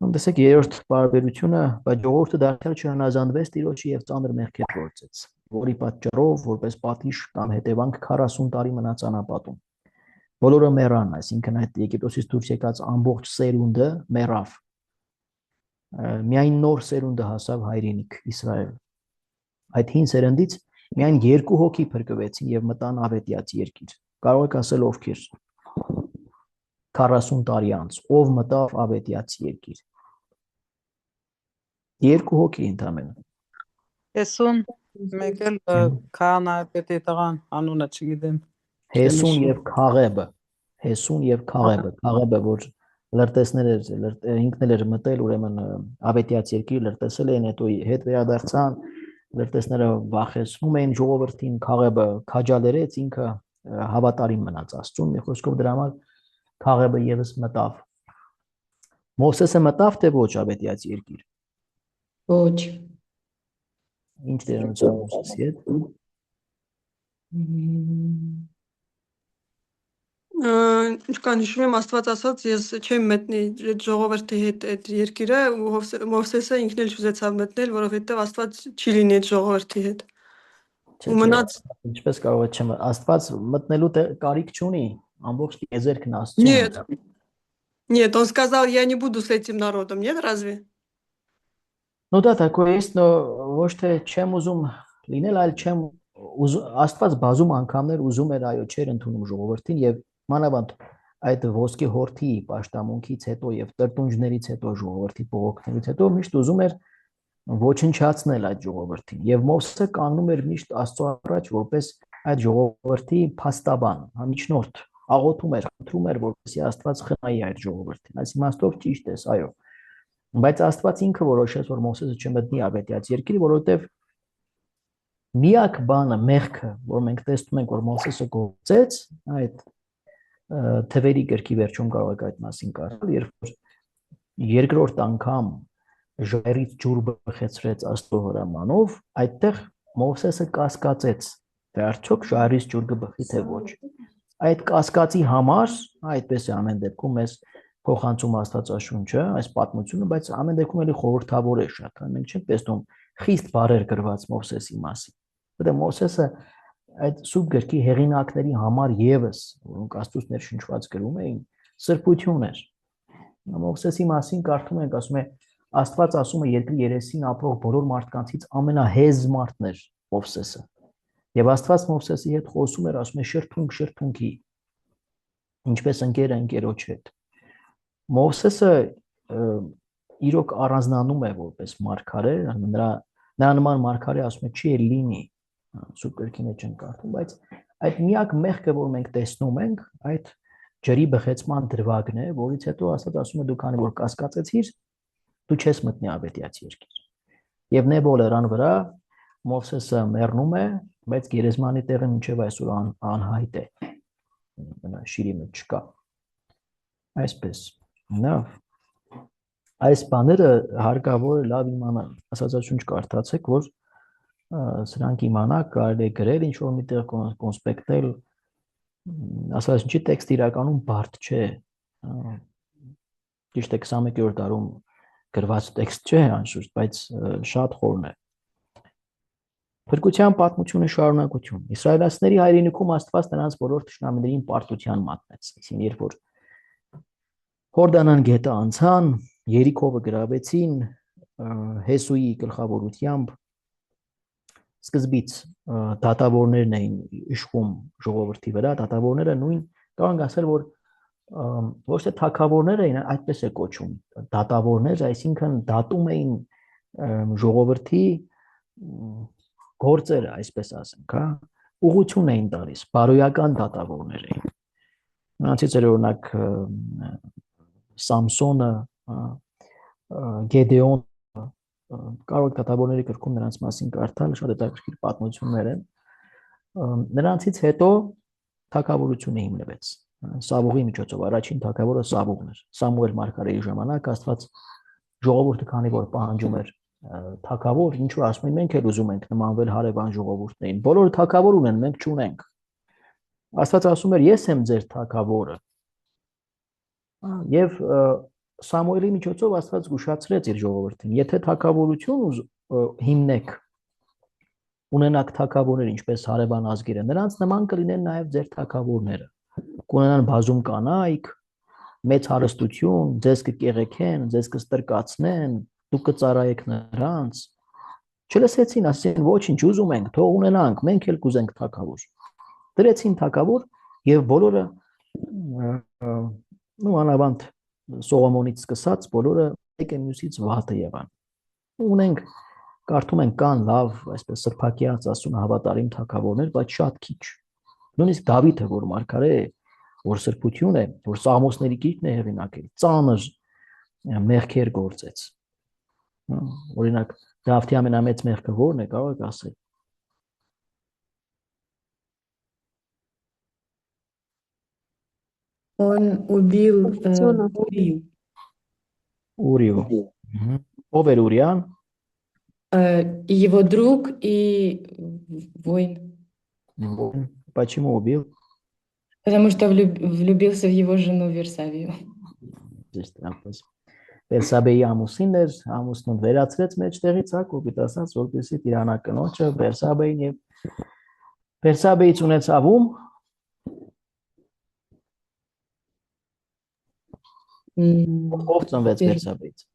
Տեսեք երրորդ բարբերությունը, բայց ժողովուրդը դարձյալ չհնազանդվեց Տիրոջի եւ ծանր մեղքեր գործեց, որի պատճառով որպես պատիժ կամ հետևանք 40 տարի մնաց անապատում։ Բոլորը մեռան, այսինքն այդ Եգիպտոսից դուրս եկած ամբողջ սերունդը մեռավ։ Միայն նոր սերունդը հասավ հայրենիք Իսրայել։ Այդ հին սերնդից միայն 2 հոգի փրկվեցին եւ մտան Ավետյաց երկիր։ Կարող եք ասել ովքեր 40 տարի անց ով մտավ Ավետյաց երկիր։ 2 հոգի ընդամենը։ Հեսուն, մեկ էլ քահանայապետի տղան, անունը չգիտեմ։ Հեսուն եւ Քաղեբը, Հեսուն եւ Քաղեբը, Քաղեբը որ լրտեսներ էր, ինքն էլ էր մտել ուրեմն Ավետյաց երկիր, լրտեսել էին, հետո հետ վերադարձան, լրտեսները վախեցնում էին ժողովրդին, Քաղեբը քաջալերեց, ինքը հավատարիմ մնաց Աստծուն, մի խոսքով դրա համար Քաղեբը եւս մտավ։ Մովսեսը մտավ թե ոչ Ավետյաց երկիր։ Ոչ։ Ինչ դերունցա Մովսեսի հետ։ Ինչքան հիշում եմ, Աստված ասաց, ես չեմ մտնի այդ ժողովրդի հետ այդ երկիրը, ու Մովսեսը ինքն էլ չուզեցավ մտնել, որովհետև Աստված չի լինի այդ ժողովրդի հետ։ Ու մնաց Ինչպես կարող է չեմ Աստված մտնելու կարիք չունի, ամբողջ եզերքն Աստծուն է։ Нет, он сказал, я не буду с этим народом, нет, разве? Ну да, такое есть, но ոչ թե չեմ ուզում լինել, այլ չեմ Աստված բազում անգամներ ուզում էր այո, չեր ընդունում ժողովրդին եւ մանավանդ այդ ոսկե հորթի պաշտամունքից հետո եւ տրտունջներից հետո ժողովրդի բողոքներից հետո միշտ ուզում էր ոչնչացնել այդ ժողովրդին եւ Մովսեսը կանգնում էր միշտ Աստծո առաջ որպես այդ ժողովրդի փաստաբան, համիջնորդ, աղոթում էր, խնդրում էր որպեսզի Աստված խնայի այդ ժողովրդին։ Այս իմաստով ճիշտ է, այո։ Բայց Աստված ինքը որոշեց, որ Մովսեսը չմտնի Ավետյաց երկիր, որովհետեւ միակ բանը մեղքը, որ մենք տեսնում ենք, որ Մովսեսը գործեց, այդ թվերի գրքի վերջում կարող եք այդ մասին կարդալ, երբ որ երկրորդ անգամ ժայռից ջուր բխեցրեց Աստծո հրամանով, այդտեղ Մովսեսը կասկածեց, թե արդյոք ժայռից ջուր կբխի թե ոչ։ Այդ կասկածի համար, այդպես է ամեն դեպքում մեզ փոխանցում Աստվածաշունչը, այս պատմությունը, բայց ամեն դեպքում էլի խորհրդավոր է շատ, մենք չենք տեսնում խիստ բառեր գրված Մովսեսի մասին։ Որտեղ Մովսեսը այդ սուրբ գրքի հեղինակների համար եւս, որոնք Աստծուց ներշնչված գրում էին, սրբություն էր։ Մովսեսի մասին կարդում ենք, ասում է Աստված ասում է երկրի երեսին ապրող բոլոր մարդկանցից ամենահեզ մարդն էր Մովսեսը։ Եվ Աստված Մովսեսի հետ խոսում էր, ասում է շրթունք շրթունքի, ինչպես ընկերը ընկերոջ հետ։ Մովսեսը իրոք առանձնանում է որպես մարգարե, նրա նման մարգարե ասում է չի լինի սուրբ գրքի մեջ են կարդում, բայց այդ միակ մեղքը, որ մենք տեսնում ենք, այդ ջրի բխեցման դրվագն է, որից հետո Աստված ասում է դու քանի որ կասկածեցիր, դու չես մտնի Ավետյաց երկիր։ Եվ Նեբո լեռան վրա Մովսեսը մեռնում է, բայց գերեզմանի տեղը մինչև այսօր անհայտ է։ Նա շիրի մեջ չկա։ Այսպես, լավ։ Այս բաները հարկավոր է լավ իմանալ։ Աստվածաշունչ կարդացեք, որ սրանք իմանաք, կարելի է գրել ինչ-որ միտեղ կոնսպեկտել, Աստվածաշունչի տեքստը իրականում բարդ չէ։ Ճիշտ է 21-րդ դարում գրված տեքստ չէ անշուշտ, բայց շատ խորն է։ Փրկության պատմությունը շարունակություն։ Իսրայելացիների հայրենիքում Աստված նրանց բոլոր թշնամիներին պարտության մատնեց։ Այսինքն, երբ որ Հորդանան գետը անցան, Երիքովը գրավեցին, Հեսուի գլխավորությամբ սկզբից դատավորներն էին իշխում ժողովրդի վրա, դատավորները նույն կարող ենք ասել, որ ոչ թե թագավորներ էին, այդպես է կոչում, դատավորներ, այսինքն դատում էին ժողովրդի գործերը, այսպես ասենք, հա, ուղղություն էին տալիս, բարոյական դատավորներ էին։ Նրանցից էր օրինակ Սամսոնը, Գեդեոն, կարող դատավորների գրքում նրանց մասին կարդալ, շատ հետաքրքիր պատմություններ են։ Նրանցից հետո թագավորությունը հիմնվեց։ Սավուղի միջոցով առաջին թագավորը Սավուղն էր։ Սամուել մարգարեի ժամանակ Աստված ժողովուրդը քանի որ պահանջում էր թագավոր, ինչ որ ասում են, մենք էլ ուզում ենք նմանվել հարևան ժողովուրդներին։ Բոլորը թագավոր ունեն, մենք չունենք։ Աստված ասում էր, ես եմ ձեր թագավորը։ Եվ Սամուելի միջոցով Աստված զգուշացրեց իր ժողովրդին, եթե թագավորություն հիմնեք, ունենաք թագավորներ, ինչպես հարևան ազգերը, նրանց նման կլինեն նաև ձեր թագավորները։ Կունենան բազում կանայք, մեծ հարստություն, ձեզ կկեղեքեն, ձեզ կստրկացնեն, դուք կծառայեք նրանց։ Չլսեցին, ասեցին, ոչինչ, ուզում ենք, թող ունենանք, մենք էլ կուզենք թագավոր։ Դրեցին թագավոր եւ բոլորը անավանդ Սողոմոնից սկսած բոլորը եկե մյուսից վատը եղան։ Ունենք կարդում ենք կան լավ, այսպես սրբակյաց ասում հավատարիմ թագավորներ, բայց շատ քիչ։ Նույնիսկ Դավիթը, որ մարգարե է, որ սրբություն է, որ Սաղմոսների գիրքն է հեղինակել, ծանր մեղքեր գործեց։ Օրինակ Դավթի ամենամեծ մեղքը ո՞րն է, կարող եք ասել։ Он убил Убийцу. Урию. Ուրիո։ Ով էր Ուրիան։ И его друг, и воин. Почему убил? Потому что влюбился в его жену Версавию. Բերսաբեի ամուսինն էր, ամուսնուն վերացրեց մեջտեղից, կոպիտ ասած, որպեսզի տիրանա կնոջը, Բերսաբեին եւ Բերսաբեից ունեցավ ում։ Ով ծնվեց Բերսաբեից։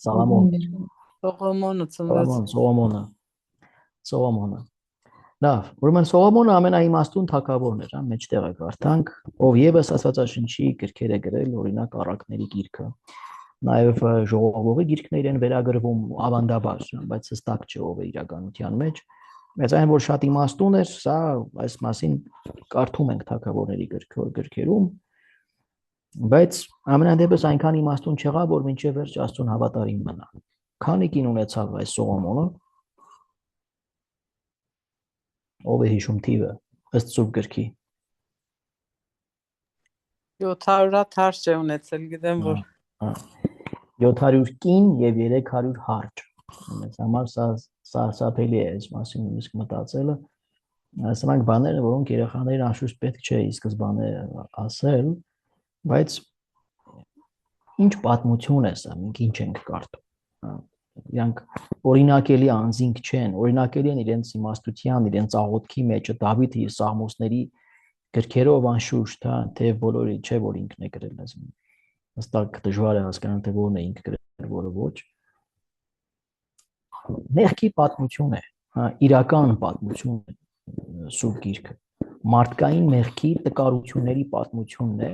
Սալամոն։ Սողոմոնը ծնվեց։ Սողոմոնը։ Լավ, ուրեմն Սողոմոնը ամենաիմաստուն թագավորն էր, մեջտեղը կարդանք, ով եւս Աստվածաշնչի գրքեր է գրել, օրինակ Առակների գիրքը։ Նաեւ ժողովողի գիրքներ են վերագրվում ավանդաբար, բայց հստակ չէ ով է իրականության մեջ։ Բայց այն որ շատ իմաստուն էր, սա այս մասին կարդում ենք թագավորների գրքերում, բայց ամենանդեպս այնքան իմաստուն չեղավ, որ մինչև վերջ Աստծուն հավատարիմ մնա։ Քանի կին ունեցավ այս Սողոմոնը։ Ով է հիշում թիվը ըստ Սուրբ գրքի։ 700 հարճ է ունեցել, գիտեմ որ 700 կին եւ 300 հարճ։ Մեզ համար սա սարսափելի է այս մասին նույնիսկ մտածելը։ Սրանք բաներ են, որոնք երեխաներին անշուշտ պետք չէ ի սկզբանե ասել, բայց ինչ պատմություն է սա, մենք ինչ ենք կարդում։ Իրանք օրինակելի անձինք չեն, օրինակելի են իրենց իմաստության, իրենց աղոթքի մեջը Դավիթը իր Սաղմոսների գրքերով անշուշտ, թե բոլորը չէ որ ինքն է գրել այս։ Հստակ դժվար է հասկանալ թե որն է ինքը գրել, որը ոչ։ Մեղքի պատմություն է, իրական պատմություն է Սուրբ գիրքը։ Մարդկային մեղքի տկարությունների պատմությունն է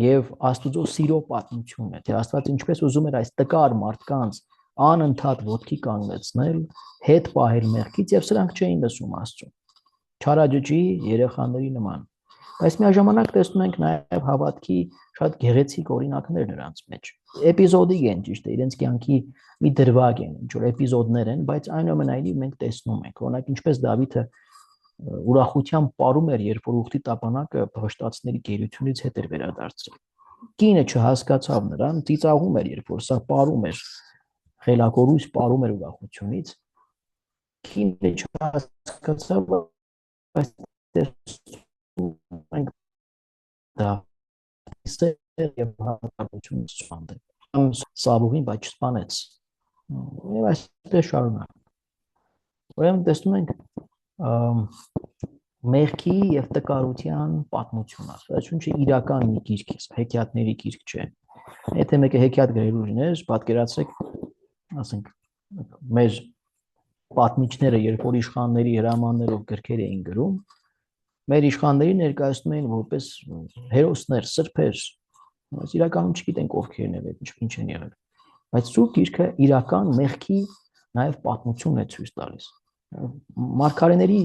եւ Աստուծո սիրո պատմությունն է, թե Աստված ինչպես ուզում էր այս տկար մարդկանց անընդհատ ոտքի կանգնեցնել, հետ պահել մեղքից եւ սրանք չէին լսում Աստծուն։ Չարաջջի երեխաների նման։ Բայց միաժամանակ տեսնում ենք նաեւ հավատքի շատ գեղեցիկ օրինակներ նրանց մեջ։ Էպիզոդիկ են, ճիշտ է, իրենց կյանքի մի դրվագ են, ինչ որ էպիզոդներ են, բայց այնուամենայնիվ մենք տեսնում ենք, օրինակ ինչպես Դավիթը ուրախությամբ ապարում էր, երբ որ ուխտի տապանակը փշտացների գերությունից հետ էր վերադարձել։ Կինը չհասկացավ նրան, ծիծաղում էր, երբ որ սա ապարում էր, խելակորույս ապարում էր ուրախությունից։ Կինը չհասկացավ, բայց մենք դա եւ հատկություն սպանդել։ Սավուղին բայց չսպանեց։ Եվ այսպես շարունակ։ Ուրեմն տեսնում ենք մեղքի եւ տկարության պատմություն Աստվածաշունչը իրական մի գիրք է, հեքիաթների գիրք չէ։ Եթե մեկը հեքիաթ գրելու լիներ, պատկերացրեք, ասենք, մեր պատմիչները, երբ որ իշխանների հրամաններով գրքեր էին գրում, մեր իշխաններին ներկայացնում էին որպես հերոսներ, սրբեր, բայց իրականում չգիտենք ովքեր են եղել, ինչ են եղել։ Բայց Սուրբ գիրքը իրական մեղքի նաև պատմությունն է ցույց տալիս։ Մարգարեների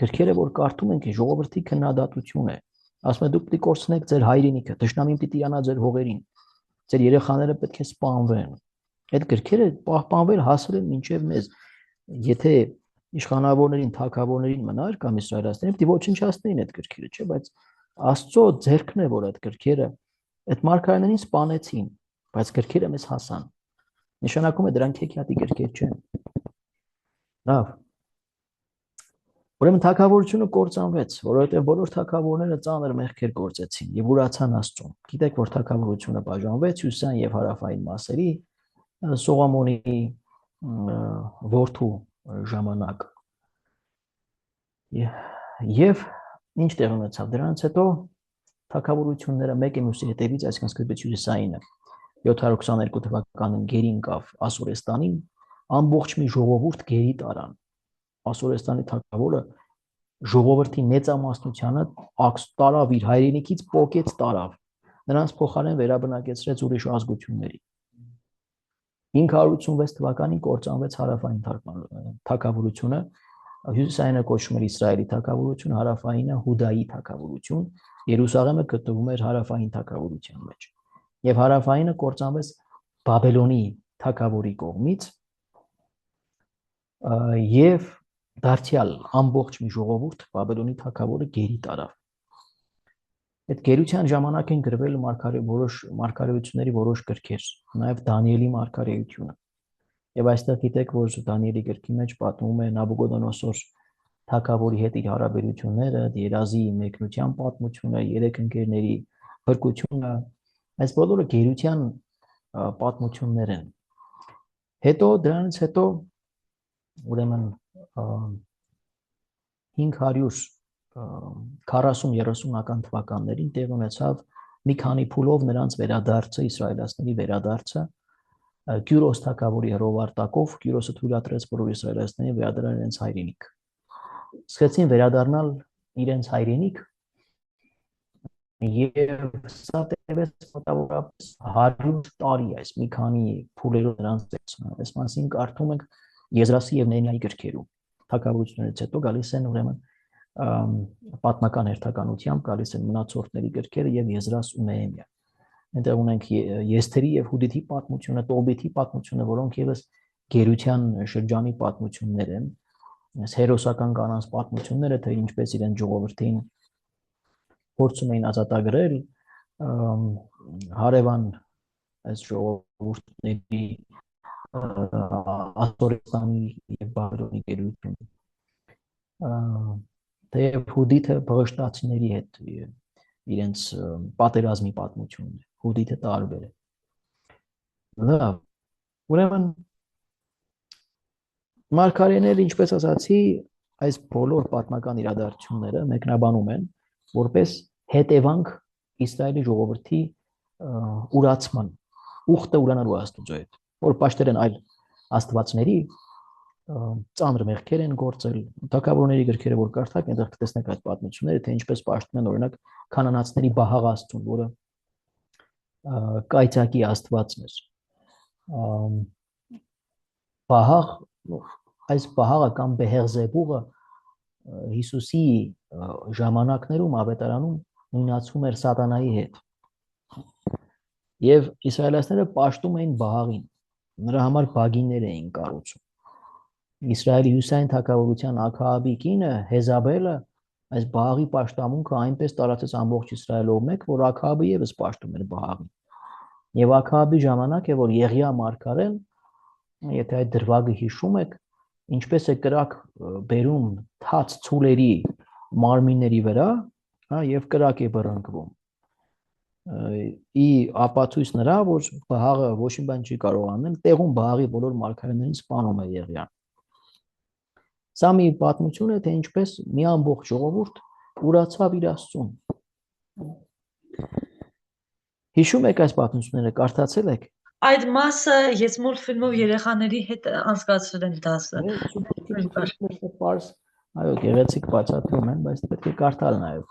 գրքերը, որ կարդում ենք, ժողովրդի քննադատություն է։ Ասում է դուք պիտի կորցնեք ձեր հայրենիքը, թշնամին պիտի իրանա ձեր հողերին, ձեր երեխաները պետք է սպանվեն։ Այդ գրքերը պահպանվել հասել են մինչև մեզ։ Եթե իշխանավորներին, թագավորներին մնար կամ իսրայելացիներին, պիտի ոչնչացնեին այդ գրքերը, չէ՞, բայց Աստծո ձեռքն է, որ այդ գրքերը այդ մարգարեներին սպանեցին, բայց գրքերը մեզ հասան։ Նշանակում է դրանք հեքիաթի գրքեր չեն։ Լավ։ Ուրեմն թագավորությունը կործանվեց, որովհետև բոլոր թագավորները ծանր մեղքեր գործեցին եւ ուրացան Աստծուն։ Գիտեք, որ թագավորությունը բաժանվեց հյուսիսային եւ հարավային մասերի Սողոմոնի որդու ժամանակ։ Եվ ինչ տեղ ունեցավ դրանից հետո թագավորությունները մեկը մյուսի հետևից, այսինքն սկզբից հյուսիսայինը 722 թվականին գերի ընկավ Ասորեստանին, ամբողջ մի ժողովուրդ գերի տարան։ Ասորեստանի թագավորը ժողովրդի մեծամասնությանը տարավ իր հայրենիքից պոկեց տարավ, նրանց փոխարեն վերաբնակեցրեց ուրիշ ազգությունների։ 586 թվականին կործանվեց հարավային թագավորությունը, հյուսիսայինը կոչվում էր Իսրայելի թագավորություն, հարավայինը Հուդայի թագավորություն, Երուսաղեմը գտնվում էր հարավային թագավորության մեջ։ Եվ հարավայինը կործանվեց Բաբելոնի թագավորի կողմից եւ դարձյալ ամբողջ մի ժողովուրդ Բաբելոնի թագավորը գերի տարավ։ Այդ գերության ժամանակ են գրվել որոշ մարգարեությունների որոշ գրքեր, նաեւ Դանիելի մարգարեությունը։ Եվ այստեղ գիտեք, որ Դանիելի գրքի մեջ պատմում է Նաբուկոդոնոսոր թագավորի հետ իր հարաբերությունները, երազի մեկնության պատմությունը, երեք ընկերների փրկությունը, այս բոլորը գերության պատմություններ են։ Հետո դրանից հետո ուրեմն 540-30-ական թվականներին տեղ ունեցավ մի քանի փուլով նրանց վերադարձը, իսրայելացիների վերադարձը Կյուրոս թագավորի հրովարտակով, Կյուրոսը թույլատրեց բոլոր իսրայելացիներին վերադառնալ իրենց հայրենիք։ Սկսեցին վերադառնալ իրենց հայրենիք եւ սա տևեց մոտավորապես 100 տարի, այս մի քանի փուլերով նրանց վերցնում։ Այս մասին կարդում ենք Եզրասի եւ Նեհեմիայի գրքերում։ Թագավորությունից հետո գալիս են ուրեմն պատմական հերթականությամբ գալիս են մնացորդների գրքերը եւ Եզրաս ու Նեհեմիա։ Այնտեղ ունենք Եսթերի եւ Հուդիթի պատմությունը, Տոբիթի պատմությունը, որոնք եւս գերության շրջանի պատմություններ են։ Այս հերոսական կանանց պատմությունները, թե ինչպես իրեն ժողովրդին փորձում էին ազատագրել, հարևան այս ժողովուրդների Ասորեստանի եւ Բաբելոնի գերությունը։ Թեև Հուդիթը բղշտացիների հետ իրենց պատերազմի պատմությունն է, Հուդիթը տարբեր է։ Լավ, ուրեմն մարգարեները, ինչպես ասացի, այս բոլոր պատմական իրադարձությունները մեկնաբանում են որպես հետևանք Իսրայելի ժողովրդի ուրացման, ուխտը ուրանալու Աստծո հետ, որ պաշտել են այլ աստվածների, ծանր մեղքեր են գործել, թագավորների գրքերը որ կարդաք, այնտեղ կտեսնեք այդ պատմությունները, թե ինչպես պաշտում են օրինակ կանանացիների Բահաղ աստծուն, որը կայծակի աստվածն էր։ Բահաղ, այս Բահաղը կամ Բեհեղզեբուղը Հիսուսի ժամանակներում ավետարանում նույնացվում էր սատանայի հետ։ Եվ իսրայելացիները պաշտում էին Բահաղին, նրա համար բագիներ էին կառուցում։ Իսրայելի հյուսային թագավորության Աքահաբի կինը Հեզաբելը այս Բահաղի պաշտամունքը այնպես տարածեց ամբողջ Իսրայելով մեկ, որ Աքահաբը եւս պաշտում էր Բահաղին։ Եվ Աքահաբի ժամանակ է, որ Եղիա մարգարեն, եթե այդ դրվագը հիշում եք, ինչպես է կրակ բերում թաց ցուլերի մարմինների վրա, եւ կրակ է բռնկվում։ Ի ապացույց նրա, որ Բահաղը ոչ մի բան չի կարող անել, տեղում Բահաղի բոլոր մարգարեներին սպանում է Եղիան։ Սա մի պատմություն է, թե ինչպես մի ամբողջ ժողովուրդ ուրացավ իր Աստծուն։ Հիշում եք այս պատմությունները, կարդացել եք։ Այդ մասը ես մուլտֆիլմով երեխաների հետ անցկացրել եմ դասը։ Այո, գեղեցիկ բացատրում են, բայց պետք է կարդալ նաև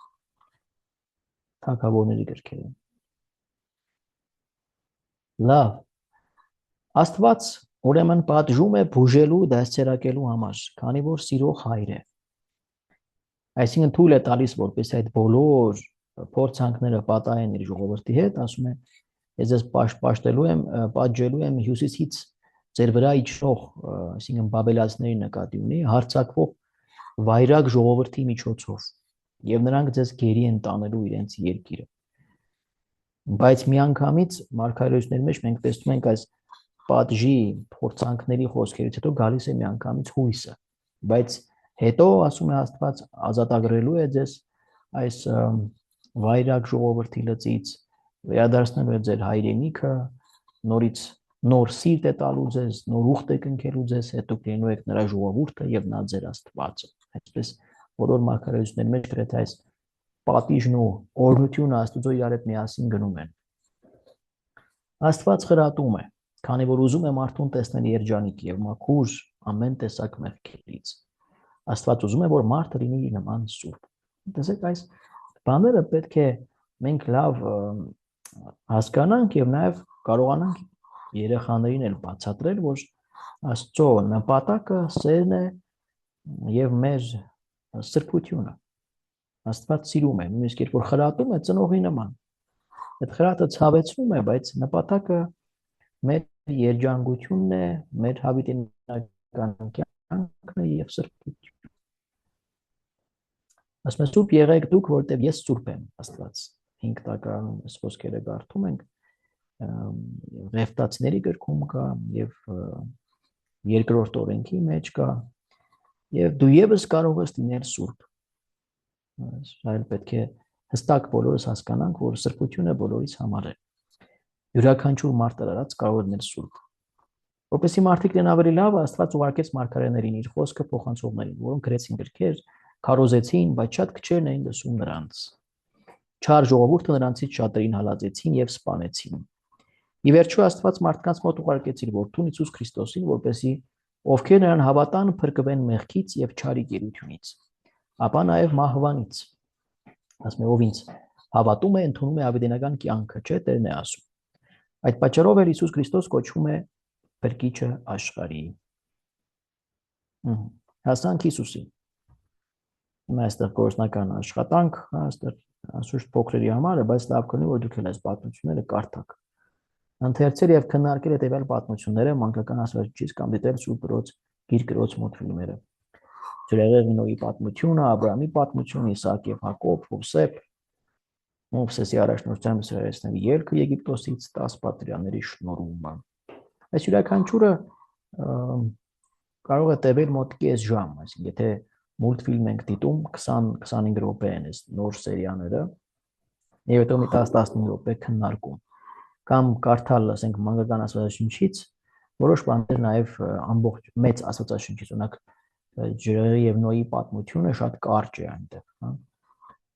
թագավորների գրքերը։ Լավ։ Աստված ուրեմն պատժում է բուժելու, դաստիարակելու համար, քանի որ սիրող հայր է։ Այսինքն թույլ է տալիս, որպես այդ բոլոր փորձանքները պատահեն իր ժողովրդի հետ, ասում է, ես ձեզ պատժելու եմ հյուսիսից ձեր վրա իջնող, այսինքն բաբելացիների նկատի ունի, հարձակվող վայրագ ժողովրդի միջոցով, եւ նրանք ձեզ գերի են տանելու իրենց երկիրը։ Բայց միանգամից մարգարեությունների մեջ մենք տեսնում ենք այս պատժի փորձանքների խոսքերից հետո գալիս է միանգամից հույսը, բայց հետո ասում է Աստված ազատագրելու է ձեզ այս վայրագ ժողովրդի լծից, վերադարձնելու է ձեր հայրենիքը, նորից նոր սիրտ է տալու ձեզ, նոր ուխտ է կնքելու ձեզ, հետո կլինելու եք նրա ժողովուրդը եւ նա ձեր Աստվածը։ Այսպես բոլոր մարգարեությունների մեջ գրեթե այս պատիժն ու օրհնությունը Աստծո իրար հետ միասին գնում են։ Աստված խրատում է, քանի որ ուզում է մարդուն տեսնել երջանիկ եւ մաքուր ամեն տեսակ մեղքերից։ Աստված ուզում է, որ մարդը լինի նման սուրբ։ Տեսեք, այս բաները պետք է մենք լավ հասկանանք եւ նաեւ կարողանանք երեխաներին էլ բացատրել, որ Աստծո նպատակը սերն է եւ մեր սրբությունը։ Աստված սիրում է, նույնիսկ երբ որ խրատում է ծնողի նման։ Այդ խրատը ցավեցնում է, բայց նպատակը մեր երջանկությունն է, մեր հավիտենական կյանքն է եւ սրբությունը։ Ասում է սուրբ եղեք դուք, որտեղ ես սուրբ եմ, Աստված 5 տակարանում այս խոսքերը կարդում ենք, Ղեֆտացիների գրքում կա եւ երկրորդ օրենքի մեջ կա եւ դու եւս կարող ես լինել սուրբ։ Այլ պետք է հստակ բոլորս հասկանանք, որ սրբությունը բոլորիս համար է։ Յուրաքանչյուր մարդ արած կարող է լինել սուրբ։ Որպեսզի մարդիկ լինեն ավելի լավ, Աստված ուղարկեց մարգարեներին իր խոսքը փոխանցողներին, որոնք գրեցին գրքեր, քարոզեցին, բայց շատ քչերն էին լսում նրանց։ Չար ժողովուրդը նրանցից շատերին հալածեցին եւ սպանեցին։ Ի վերջո Աստված մարդկանց մոտ ուղարկեց իր որդուն Հիսուս Քրիստոսին, որպեսզի ովքեր նրան հավատան, փրկվեն մեղքից եւ չարի գերությունից, ապա նաեւ մահվանից։ Ասում է, ով ինձ հավատում է, ընդունում է հավիտենական կյանքը, չէ՞, Տերն է ասում։ Այդ պատճառով էլ Հիսուս Քրիստոս կոչվում է Փրկիչը աշխարհի։ Հասանք Հիսուսին։ Հիմա այստեղ գործնական աշխատանք, այստեղ ասուշտ փոքրերի համար է, բայց լավ կլինի, որ դուք էլ այս պատմությունները կարդաք։ Ընթերցել եւ քննարկել հետեւյալ պատմությունները մանկական աստվածաշնչից կամ դիտել Սուրբ Գրոց գիրքերոց մոդուլները։ Ջրեղեղի Նոյի պատմությունը, Աբրահամի պատմությունը, Իսահակ եւ Հակոբ, Հովսեփ, Մովսեսի առաջնորդությամբ Իսրայելցիների ելքը Եգիպտոսից, 10 պատվիրանների շնորհումը։ Այս յուրաքանչյուրը կարող է տևել մոտ կես ժամ, այսինքն եթե մուլտֆիլմ ենք դիտում 20-25 րոպե են այս նոր սերիաները, եւ հետո մի 10-15 րոպե քննարկում։ Կամ կարդալ, ասենք, մանկական աստվածաշնչից, որոշ բաներ նաեւ ամբողջ մեծ աստվածաշնչից, օրինակ Ջրեղեղի եւ Նոյի պատմությունը շատ կարճ է այնտեղ, հա։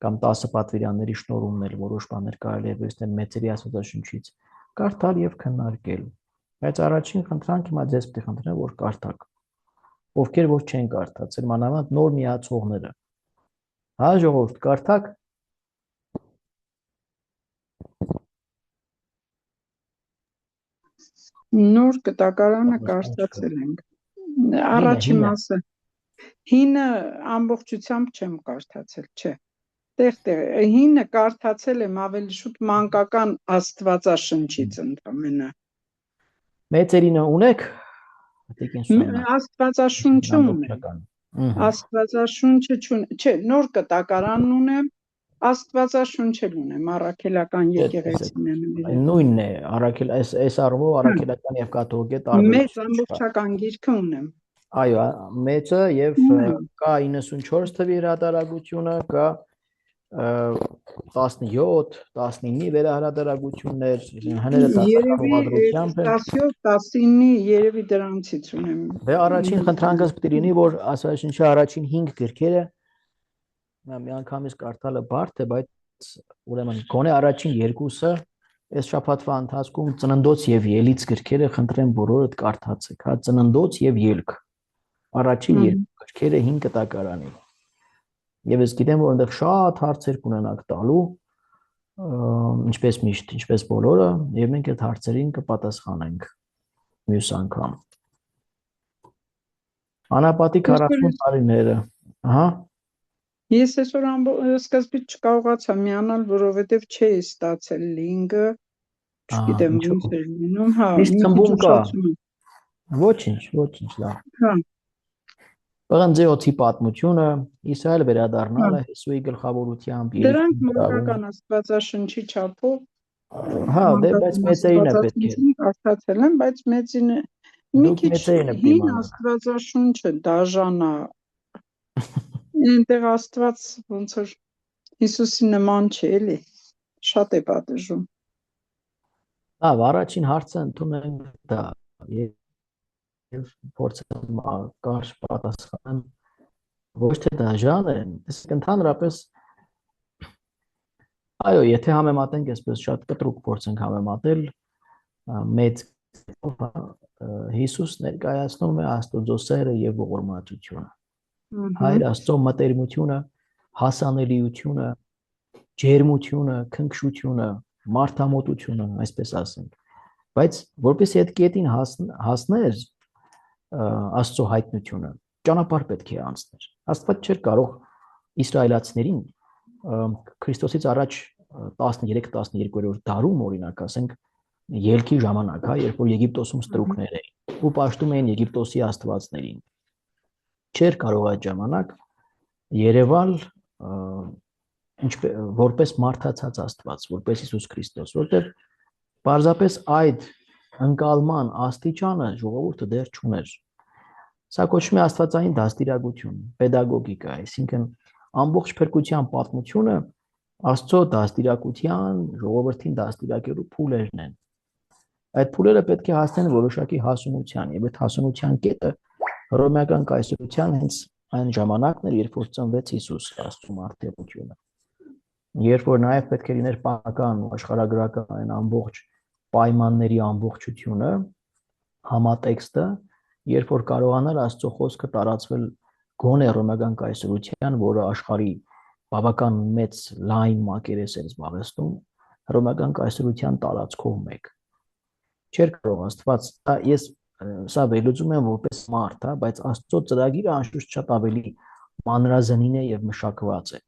Կամ 10 պատվիրանների շնորհումներ, որոշ բաներ կարելի է վերցնել մեծերի աստվածաշնչից, կարդալ եւ քննարկել։ Բայց առաջին խնդրանք հիմա ձեզ պետք է խնդրեմ, որ կարդաք։ Ովքեր որ չեն կարդացել, մանավանդ նոր միացողները։ Հա, ժողովուրդ, կարդաք։ Նոր կտակարանը կարդացել ենք։ Առաջին մասը հինը ամբողջությամբ չեմ կարդացել, չէ։ Տեղ հինը կարդացել եմ ավելի շուտ մանկական աստվածաշնչից ընդամենը։ Մեծերինը ունեք։ Աստվածաշունչը ունեմ։ Աստվածաշունչը չունեմ, չէ, նոր կտակարանն ունեմ, աստվածաշունչը ունեմ, առաքելական եկեղեցին եմ։ Նույնն է, առաքել այս առումով առաքելական եւ կաթողիկ տարբեր։ Մեծ ամբողջական գիրքը ունեմ։ Այո, մեծը եւ կա 94 թվի հրատարակությունը, կա 17, 19-ի վերահրատարակություններ, հները դասական ուղղագրությամբ են։ 17-19-ի երևի դրանցից ունեմ։ Դե առաջին խնդրանքս պետք է լինի, որ աստվածաշնչի առաջին 5 գրքերը միանգամից կարդալը բարդ է, բայց ուրեմն գոնե առաջին 2-ը այս շաբաթվա ընթացքում ծննդոց եւ ելից գրքերը խնդրեմ բոլորդ կարդացեք, հա, ծննդոց եւ ելք։ Առաջին 2 գրքերը 5 կտակարանի։ Եվ ես գիտեմ, որ այնտեղ շատ հարցեր կունենաք տալու, ինչպես միշտ, ինչպես բոլորը, եւ մենք այդ հարցերին կպատասխանենք մյուս անգամ։ Անապատիկ 40 տարիները, ահա։ Ես այսօր սկզբից չկարողացա միանալ, որովհետև չէի ստացել լինկը, չգիտեմ ոնց էր լինում, հա, Իսկ մի քիչ ծնվում կա։ ուշացում եմ։ Ոչինչ, լավ։ Հա, Պղնձեոցի պատմությունը, Իսրայել վերադառնալը Հեսուի գլխավորությամբ դրանք ելույթ մանկական աստվածաշնչի չափով Հա, դե բայց մեծերին է պետք է։ կարդացել եմ, բայց մեծին մի Դուք քիչ մեծերին եք հին դիմանա։ աստվածաշունչը դաժան է։ Այնտեղ Աստված ոնց որ Հիսուսի նման չէ, էլի։ Շատ է պատժում։ Լավ, առաջին հարցը ընդունենք դա։ Եվ փորձեմ կարճ պատասխանեմ։ Ոչ թե դաժան է, իսկ ընդհանրապես այո, եթե համեմատենք այսպես շատ կտրուկ փորձենք համեմատել, մեծ Հիսուս ներկայացնում է Աստծո սերը եւ ողորմածությունը։ Հայր Աստծո մտերմությունը, հասանելիությունը, ջերմությունը, քնքշությունը, մարդամոտությունը, այսպես ասենք։ Բայց որպեսզի այդ կետին հասներ Աստծո հայտնությունը, ճանապարհ պետք է անցներ։ Աստված չէր կարող իսրայելացիներին Քրիստոսից առաջ 13-12-րդ դարում օրինակ ասենք ելքի ժամանակ, հա, երբ որ Եգիպտոսում ստրուկներ էին ու պաշտում էին Եգիպտոսի աստվածներին։ Չէր կարող այդ ժամանակ երևալ որպես մարդացած Աստված, որպես Հիսուս Քրիստոս, որտեղ պարզապես այդ ընկալման աստիճանը ժողովուրդը դեռ չուներ։ Սա կոչվում է աստվածային դաստիարակություն, պեդագոգիկա, այսինքն ամբողջ փրկության պատմությունը Աստծո դաստիարակության, ժողովրդին դաստիարակելու փուլերն են։ Այդ փուլերը պետք է հասնեն որոշակի հասունության, եւ այդ հասունության կետը հռոմեական կայսրության հենց այն ժամանակն էր, երբ որ ծնվեց Հիսուս, Աստծո մարդեղությունը։ Երբ որ նաև պետք է լիներ պատմական աշխարհագրական այն ամբողջ պայմանների ամբողջությունը, համատեքստը, երբ որ կարողանար Աստծո խոսքը տարածվել գոնե ռոմեական կայսրության, որը աշխարհի բավական մեծ լայն մակերես էր զբաղեցնում, ռոմեական կայսրության տարածքով մեկ։ Չէր կարող Աստված, ես սա վերլուծում եմ որպես մարդ, հա, բայց Աստծո ծրագիրը անշուշտ շատ ավելի մանրազնին է եւ մշակված է։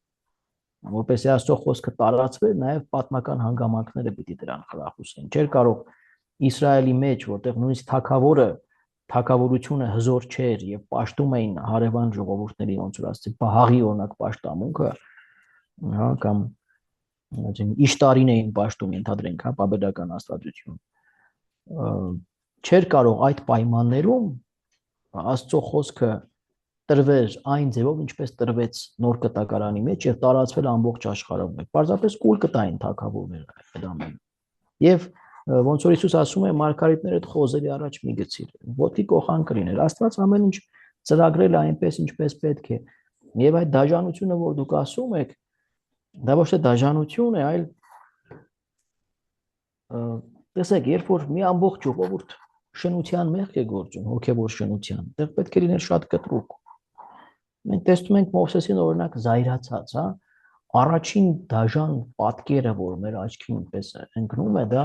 Որպեսզի Աստծո խոսքը տարածվեր, նաև պատմական հանգամանքները պիտի դրան խրախուսեն։ Չէր կարող Իսրայելի մեջ, որտեղ նույնիսկ թագավորը թագավորությունը հզոր չէր եւ պաշտում էին հարևան ժողովուրդների, ոնց որ ասեցի, Բահաղի օրինակ պաշտամունքը, հա, կամ Իշտարին էին պաշտում, ենթադրենք, հա, բաբելական աստվածություն։ Չէր կարող այդ պայմաններում Աստծո խոսքը տրվեր այն ձևով, ինչպես տրվեց նոր կտակարանի մեջ եւ տարածվել ամբողջ աշխարհում։ Պարզապես կուլ կտային թագավորները այդ ամենը։ Եվ ոնց որ Հիսուս ասում է, մարգարիտները այդ խոզերի առաջ մի գցիր, ոտքի կողան կլիներ։ Աստված ամեն ինչ ծրագրել է այնպես, ինչպես պետք է։ Եվ այդ դաժանությունը, որ դուք ասում եք, դա ոչ թե դաժանություն է, այլ տեսեք, երբ որ մի ամբողջ ժողովուրդ շնության մեղք է գործում, հոգևոր շնության, դեռ պետք է լիներ շատ կտրուկ։ Մենք տեսնում ենք Մովսեսին օրինակ զայրացած, հա, առաջին դաժան պատկերը, որ մեր աչքին պես ընկնում է, դա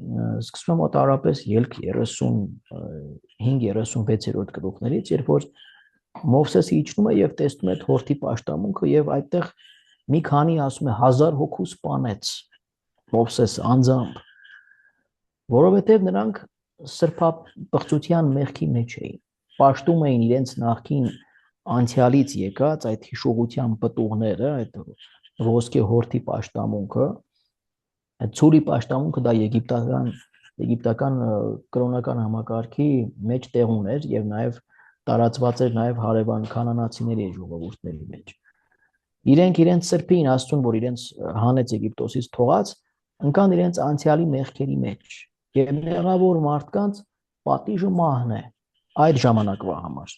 սկսվում է մոտավորապես ելք 35-36-րդ գլուխներից, երբ որ Մովսեսը իջնում է եւ տեսնում է հորթի պաշտամունքը եւ այդտեղ մի քանի ասում է 1000 հոգու սպանեց Մովսեսը անձամբ, որովհետեւ նրանք սրբապղծության մեղքի մեջ էին, պաշտում էին իրենց նախկին անցյալից եկած այդ հիշողության պտուղները, այդ ոսկե հորթի պաշտամունքը, այդ ցուրի պաշտամունքը դա եգիպտական կրոնական համակարգի մեջ տեղ ուներ եւ նաեւ տարածված էր նաեւ հարևան կանանացիների ժողովուրդների մեջ։ Իրենք իրենց սրբին Աստծուն, որ իրենց հանեց Եգիպտոսից թողած, ընկան իրենց անցյալի մեղքերի մեջ եւ մեղավոր մարդկանց պատիժը մահն է այդ ժամանակվա համար։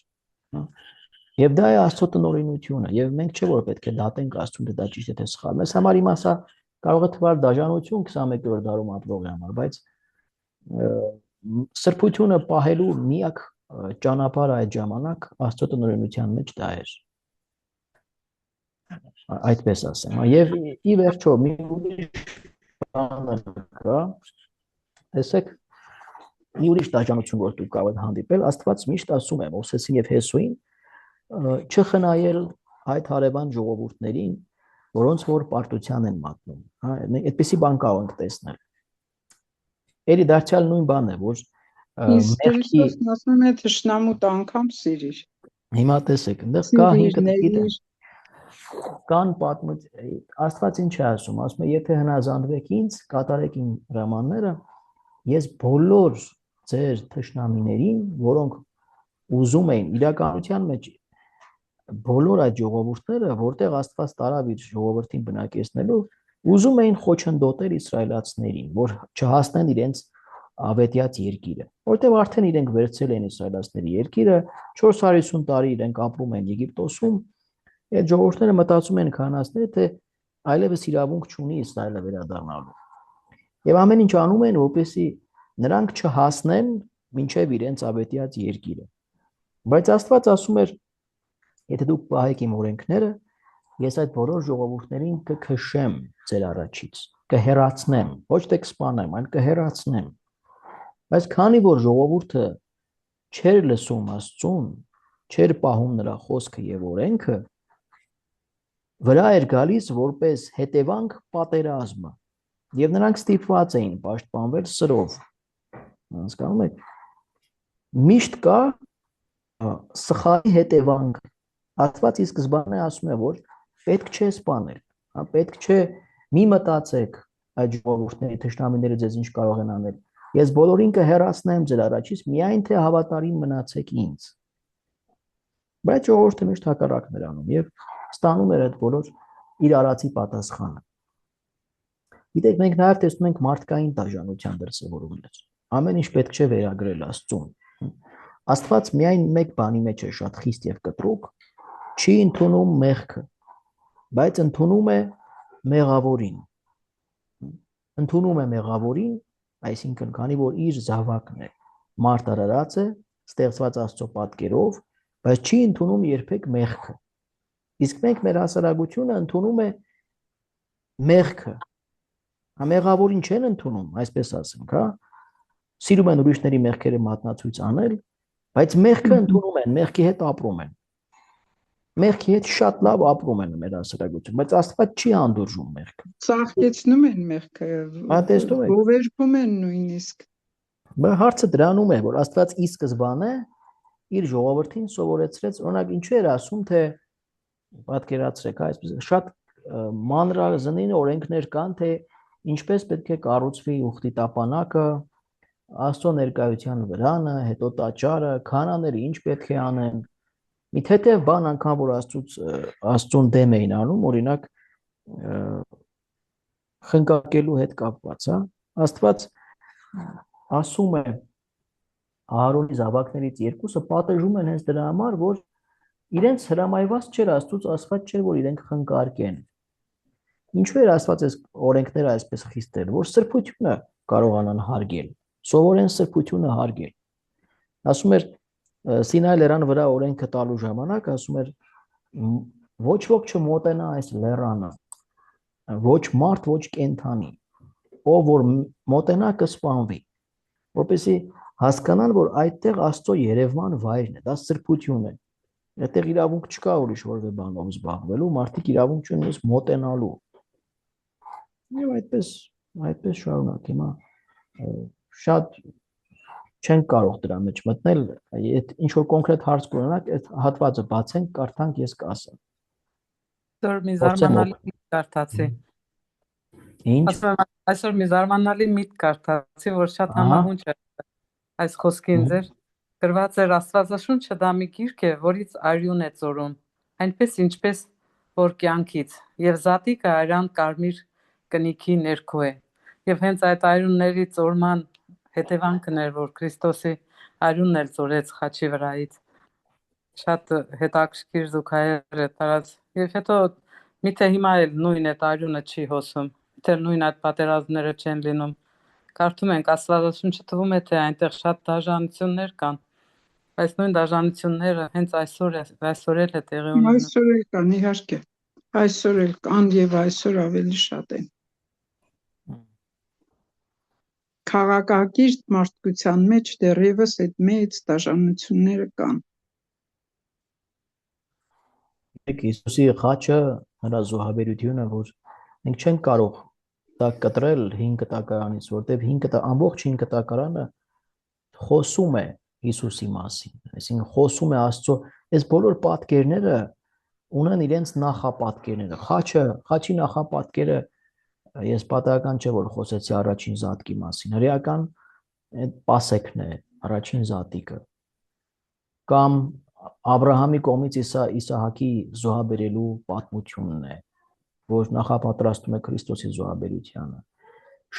Եվ դա է Աստծո տնօրինությունը, եւ մենք չէ որ պետք է դատենք Աստծուն, թե դա ճիշտ է թե սխալ։ Մեզ համար հիմա սա կարող է թվալ դաժանություն 21-րդ դարում ապրողի համար, բայց սրբությունը պահելու միակ ճանապարհը այդ ժամանակ Աստծո տնօրինության մեջ դա էր։ Այդպես ասեմ, եւ ի վերջո մի ուրիշ բան կա, տեսեք, մի ուրիշ դաժանություն որ դուք կարող եք հանդիպել, Աստված միշտ ասում է Մովսեսին եւ Հեսուին չխնայել այդ հարևան ժողովուրդներին, որոնց որ պարտության են մատնում, հա, այդպիսի բան կարող ենք տեսնել։ Էլի դարձյալ նույն բանն է, որ Իսկ մեղքի Քրիստոսն ասում է թշնամուտ անգամ սիրիր։ հիմա տեսեք, այնտեղ կա Սիրիր, 5 ներիր։ կան Աստված ինչ է ասում, ասում է, եթե հնազանդվեք ինձ, կատարեք իմ հրամանները, ես բոլոր ձեր թշնամիներին, որոնք ուզում էին իրականության մեջ բոլոր այդ ժողովուրդները, որտեղ Աստված տարավ իր ժողովրդին բնակեցնելու, ուզում էին խոչընդոտել իսրայելացիներին, որ չհասնեն իրենց ավետյաց երկիրը, որտեղ արդեն իրենք վերցրել են իսրայելացիների երկիրը, 450 տարի իրենք ապրում են Եգիպտոսում, այդ ժողովուրդները մտածում են քահանացիները, թե այլևս իրավունք չունի Իսրայելը վերադառնալու։ Եվ ամեն ինչ անում են, որպեսզի նրանք չհասնեն մինչև իրենց ավետյաց երկիրը։ Բայց Աստված ասում էր, եթե դուք պահեք իմ օրենքները, ես այդ բոլոր ժողովուրդներին կքշեմ ձեր առաջից, կհեռացնեմ, ոչ թե կսպանեմ, այլ կհեռացնեմ։ Բայց քանի որ ժողովուրդը չէր լսում Աստծուն, չէր պահում նրա խոսքը եւ օրենքը, վրա էր գալիս որպես հետևանք պատերազմը, եւ նրանք ստիպված էին պաշտպանվել սրով։ Հասկանում եք։ Միշտ կա սխալի հետևանք։ Աստված ի սկզբանե ասում է, որ պետք չէ սպանել, պետք չէ մի մտածեք այդ ժողովուրդների թշնամիները ձեզ ինչ կարող են անել։ Ես բոլորին կհեռացնեմ ձեր առաջից, միայն թե հավատարիմ մնացեք ինձ։ Բայց ժողովուրդը միշտ հակառակն էր անում եւ ստանում էր այդ բոլոր իր արածի պատասխանը։ Գիտեք, մենք նաեւ տեսնում ենք մարդկային դաժանության դրսևորումներ։ Ամեն ինչ պետք չէ վերագրել Աստծուն։ Աստված միայն մեկ բանի մեջ է շատ խիստ եւ կտրուկ, չի ընդունում մեղքը, բայց ընդունում է մեղավորին։ Ընդունում է մեղավորին, այսինքն քանի որ իր զավակն է, մարդ արարած է, ստեղծված Աստծո պատկերով, բայց չի ընդունում երբեք մեղքը։ Իսկ մենք մեր հասարակությունը ընդունում է մեղքը։ Մեղավորին չեն ընդունում, այսպես ասենք, հա։ Սիրում են ուրիշների մեղքերը մատնացույց անել, բայց մեղքը ընդունում են, մեղքի հետ ապրում են։ Մեղքի հետ շատ լավ ապրում են մեր հասարակությունը, բայց Աստված չի անդուրժում մեղքը։ Ծաղկեցնում են մեղքը, Տեսնում եք։ գովերգում են նույնիսկ։ Բայց հարցը դրանում է, որ Աստված ի սկզբանե իր ժողովրդին սովորեցրեց, օրինակ ինչու էր ասում, թե պատկերացրեք, այսպես շատ մանրազնին օրենքներ կան, թե ինչպես պետք է կառուցվի ուխտի տապանակը, Աստծո ներկայության վրանը, հետո տաճարը, քահանաները ինչ պետք է անեն։ Մի թեթև բան անգամ որ Աստծուն դեմ էին անում, օրինակ խնկարկելու հետ կապված, հա։ Աստված ասում է Ահարոնի զավակներից երկուսը պատժում են հենց դրա համար, որ իրենց հրամայված չէր Աստծուց ասված չէր, որ իրենք խնկարկեն։ Ինչու էր Աստված այս օրենքները այսպես խիստ որ սրբությունը կարողանան հարգել, սովորեն սրբությունը հարգել։ Ասում էր Սինայի լեռան վրա օրենքը տալու ժամանակ, ասում էր ոչ ոք չմոտենա այս լեռանը, ոչ մարդ, ոչ կենդանի, ով որ մոտենա կսպանվի, որպեսզի հասկանան, որ այդտեղ Աստծո երևման վայրն է, դա սրբություն է։ Այդտեղ իրավունք չկա ուրիշ որևէ բանով զբաղվելու, մարդիկ իրավունք չունեն մոտենալու։ Եվ այդպես շարունակ հիմա շատ չեն կարող դրա մեջ մտնել, ինչ որ կոնկրետ հարց կունենաք, այդ հատվածը բացենք, կարդանք, ես կասեմ։ Այսօր մի զարմանալի միտք կարդացի։ Ինչ։ Այսօր մի զարմանալի միտք կարդացի, որ շատ համահունչ է այս խոսքին ձեր։ Գրված էր Աստվածաշունչը դա մի գիրք է, որից արյուն է ծորում, այնպես ինչպես որ կյանքից, եւ զատիկը արյան կարմիր կնիքի ներքո է։ Եվ հենց այդ արյունների ծորման հետևանքն էր, որ Քրիստոսի արյունն էլ ծորեց խաչի վրայից։ Շատ հետաքրքիր զուգահեռ է տարած։ Եվ հետո միթե հիմա էլ նույն այդ արյունը չի հոսում, թե նույն այդ պատերազմները չեն լինում։ Կարդում ենք Աստվածաշունչը, թվում է, թե այնտեղ շատ դաժանություններ կան, բայց նույն դաժանությունները հենց այսօր էլ է տեղի ունենում։ Այսօր էլ կան, իհարկե։ Այսօր էլ կան եւ այսօր ավելի շատ են։ Քաղաքակիրթ մարդկության մեջ դեռևս այդ մեծ դաժանությունները կան։ Հիսուսի խաչը նրա զոհաբերությունը, որ մենք չենք կարող դա կտրել 5 կտակարանից, որտեղ ամբողջ 5 կտակարանը խոսում է Հիսուսի մասին, այսինքն խոսում է Աստծո, այս բոլոր պատկերները ունեն իրենց նախապատկերները։ Խաչի նախապատկերը ես պատահական չէ որ խոսեցի առաջին զատկի մասին, հրեական այդ պասեքն է, առաջին զատիկը, կամ Աբրահամի կողմից Իսահակի զոհաբերելու պատմությունն է, որ նախապատրաստում է Քրիստոսի զոհաբերությանը։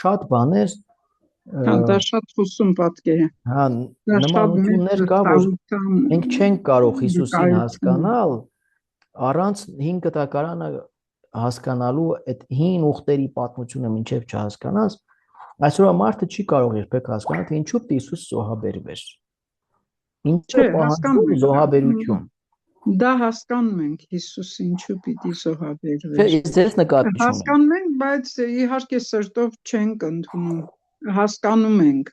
Շատ բաներ դա շատ խուսում պատկեր է։ հա նմանություններ կա, որ մենք չենք կարող Հիսուսին հասկանալ առանց 5 կտակարանը հասկանալու այդ հին ուխտերի պատմությունը մինչև չհասկանաս, այսօր մարդը չի կարող երբեք հասկանալ, թե ինչու Հիսուս զոհաբերվեր։ Ինչը պահանջում զոհաբերություն։ Դա հասկանում ենք Հիսուս ինչու պիտի զոհաբերվեր։ Չէ, ես նկատի չունեմ։ Հասկանում ենք, բայց իհարկե սրտով չենք ընդունում։ Հասկանում ենք,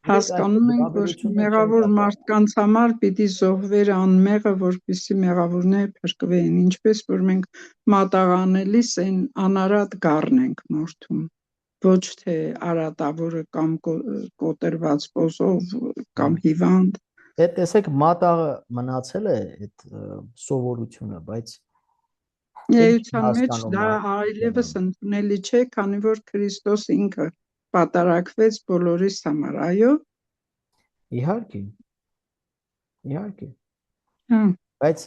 որ մեղավոր մարդկանց համար պիտի զոհվեր անմեղը, որպեսզի մեղավորները փրկվեն, ինչպես որ մենք մատաղանելիս այն անարատ գառն ենք մորթում, ոչ թե արատավորը կամ կոտրված պոզով կամ հիվանդ։ Տեսեք, մատաղը մնացել է այդ սովորությունը, բայց Էության մեջ դա այլևս ընդունելի չէ, քանի որ Քրիստոս ինքը պատարակվեց բոլորիս համար, այո։ Իհարկե։ Բայց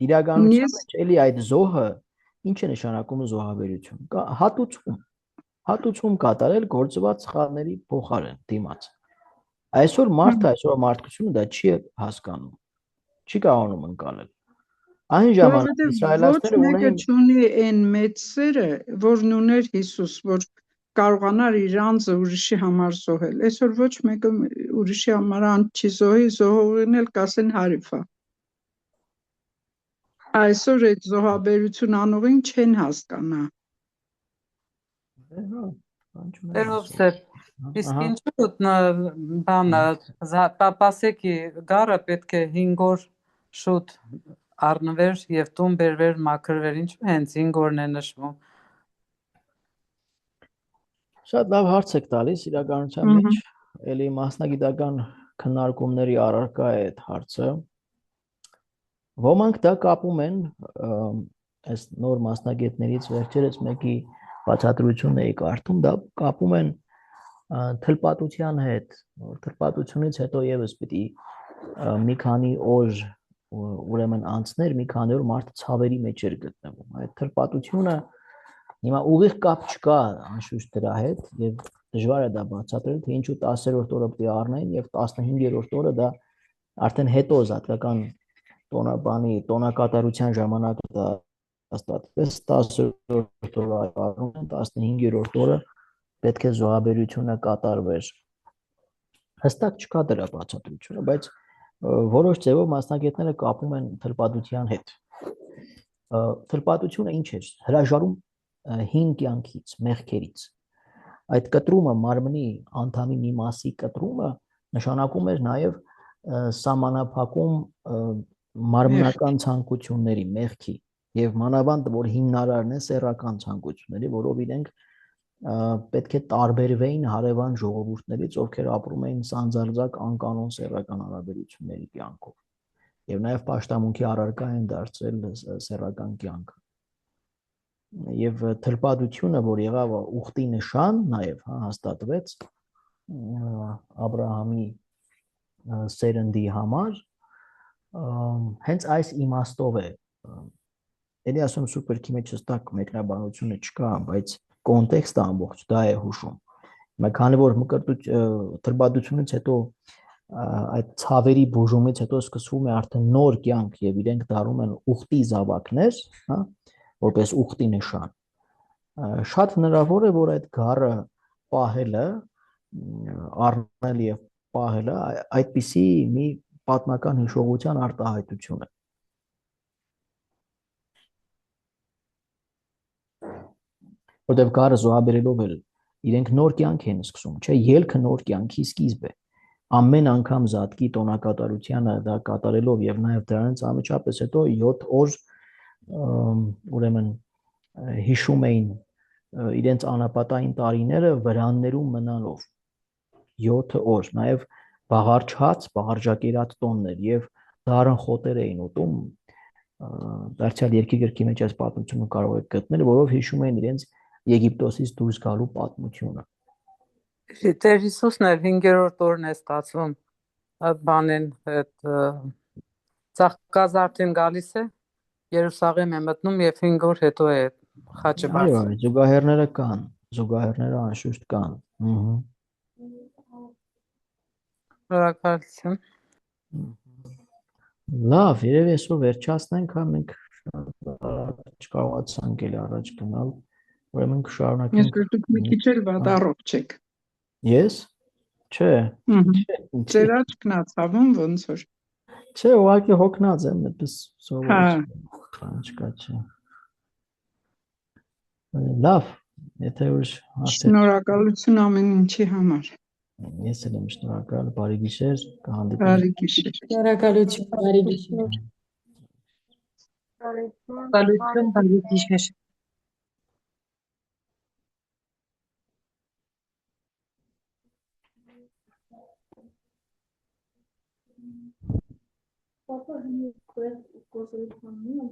իրականության մեջ էլի այդ զոհը ինչ է նշանակում զոհաբերություն։ Կա հատուցում կատարել գործված սխալների փոխարեն դիմաց։ Այսօր մարդկությունը դա չի հասկանում, չի կարողանում ընկալել։ Այն ժամանակ իսրայելացիները ունեն չունի այն մեծ սերը, որն ուներ Հիսուս, որ կարողանար իր անձը ուրիշի համար զոհել։ Այսօր ոչ մեկը ուրիշի համար անձ չի զոհի, զոհողին էլ կասեն հարիֆա։ Այսօր այդ զոհաբերություն անողին չեն հասկանա։ Իսկ ինչու բանը պապասեկի գառը պետք է 5 օր շուտ առնվեր եւ տուն բերվեր մաքրվեր, ինչու հենց 5 օրն է նշվում։ Շատ լավ հարց եք տալիս, իրականության մեջ էլի մասնագիտական քննարկումների առարկա է այդ հարցը։ Ոմանք դա կապում են այս նոր մասնագետներից վերջերս մեկի բացատրությունն էի կարդում, դա կապում են թլպատության հետ, որ թլպատությունից հետո եւս պիտի մի քանի օր ուրեմն անցներ, մի քանի օր մարդը ցավերի մեջ էր գտնվում։ Այդ թլպատությունը հիմա ուղիղ կապ չկա անշուշտ դրա հետ եւ դժվար է դա բացատրել, թե ինչու 10-րդ օրը պիտի առնեն եւ 15-րդ օրը դա արդեն հետո զատկական տոնակատարության ժամանակ դա հաստատվեց, 10-րդ օրը առնում են, 15-րդ օրը պետք է զոհաբերությունը կատարվեր։ Հստակ չկա դրա բացատրությունը, բայց որոշ ձևով մասնագետները կապում են թլպատության հետ։ Թլպատությունը ինչ է, հրաժարում հին կյանքից, մեղքերից։ Այդ կտրումը, մարմնի անդամի մի մասի կտրումը նշանակում էր նաև սահմանափակում մարմնական ցանկությունների, մեղքի եւ մանավանդ որ հիմնարարն է սեռական ցանկությունների, որով իրենք պետք է տարբերվեին հարևան ժողովուրդներից, ովքեր ապրում էին սանձարձակ անկանոն սեռական հարաբերությունների կյանքով եւ նաեւ պաշտամունքի առարկա են դարձել սեռական կյանքը։ Եվ թլպատությունը, որ եղավ ուխտի նշան, նաև հաստատվեց Աբրահամի սերնդի համար, հենց այս իմաստով է։ Էլի ասում Սուրբ Գրքի մեջ հստակ մեկնաբանությունը չկա, բայց կոնտեքստը ամբողջ դա է հուշում։ Հիմա քանի որ թլպատությունից հետո այդ ցավերի բուժումից հետո սկսվում է արդեն նոր կյանք եւ իրենք դառնում են ուխտի զավակներ, հա, որպես ուխտի նշան։ Շատ հնարավոր է, որ այդ գառը պահելը, առնել եւ պահելը այդպիսի մի պատմական հիշողության արտահայտություն է։ Որտեւ գառը զոհաբերելով էլ իրենք նոր կյանք են սկսում, չէ, ելքը նոր կյանքի սկիզբ է։ ամեն անգամ զատկի տոնակատարությանը դա կատարելով եւ նաեւ դրանից անմիջապես հետո 7 օր ուրեմն հիշում էին իրենց անապատային տարիները վրաններում մնալով 7 օր նաեւ բաղարջած, բաղարջակերած տոններ եւ դարն խոտեր էին ուտում դարձյալ երկի գրքի մեջ այս պատմությունը կարող եք գտնել, որով հիշում են իրենց Եգիպտոսից դուրս գալու պատմությունը։ Տեր Հիսուսն էր 5-րդ օրն է ստացվում այդ բանին այդ ծաղկազարդին գալիս է Երուսաղեմ է մտնում եւ 5 օր հետո է խաչը Այո, բացվում։ զուգահեռները կան, զուգահեռները անշուշտ կան։ Շնորհակալություն։ Լավ, երևի այսօր վերջացնենք, հա մենք չկարողացանք էլ առաջ գնալ, ուրեմն Ես կշարունակենք։ դուք մի քիչ էլ վատառով չեք։ Ես? Չէ։ Ձեր աչքն ա ցավում ոնց որ։ Չէ, ուղղակի հոգնած եմ, այդպես սովորություն։ Չկա, չէ։ Լավ, եթե ուրիշ հարցեր։ Շնորհակալություն ամեն ինչի համար։ Ես էլ եմ շնորհակալ, բարի գիշեր, կհանդիպենք։ Բարի գիշեր։ Շնորհակալություն, բարի գիշեր։ Շնորհակալություն, բարի գիշեր։ Papa, hani quest, coisa de família.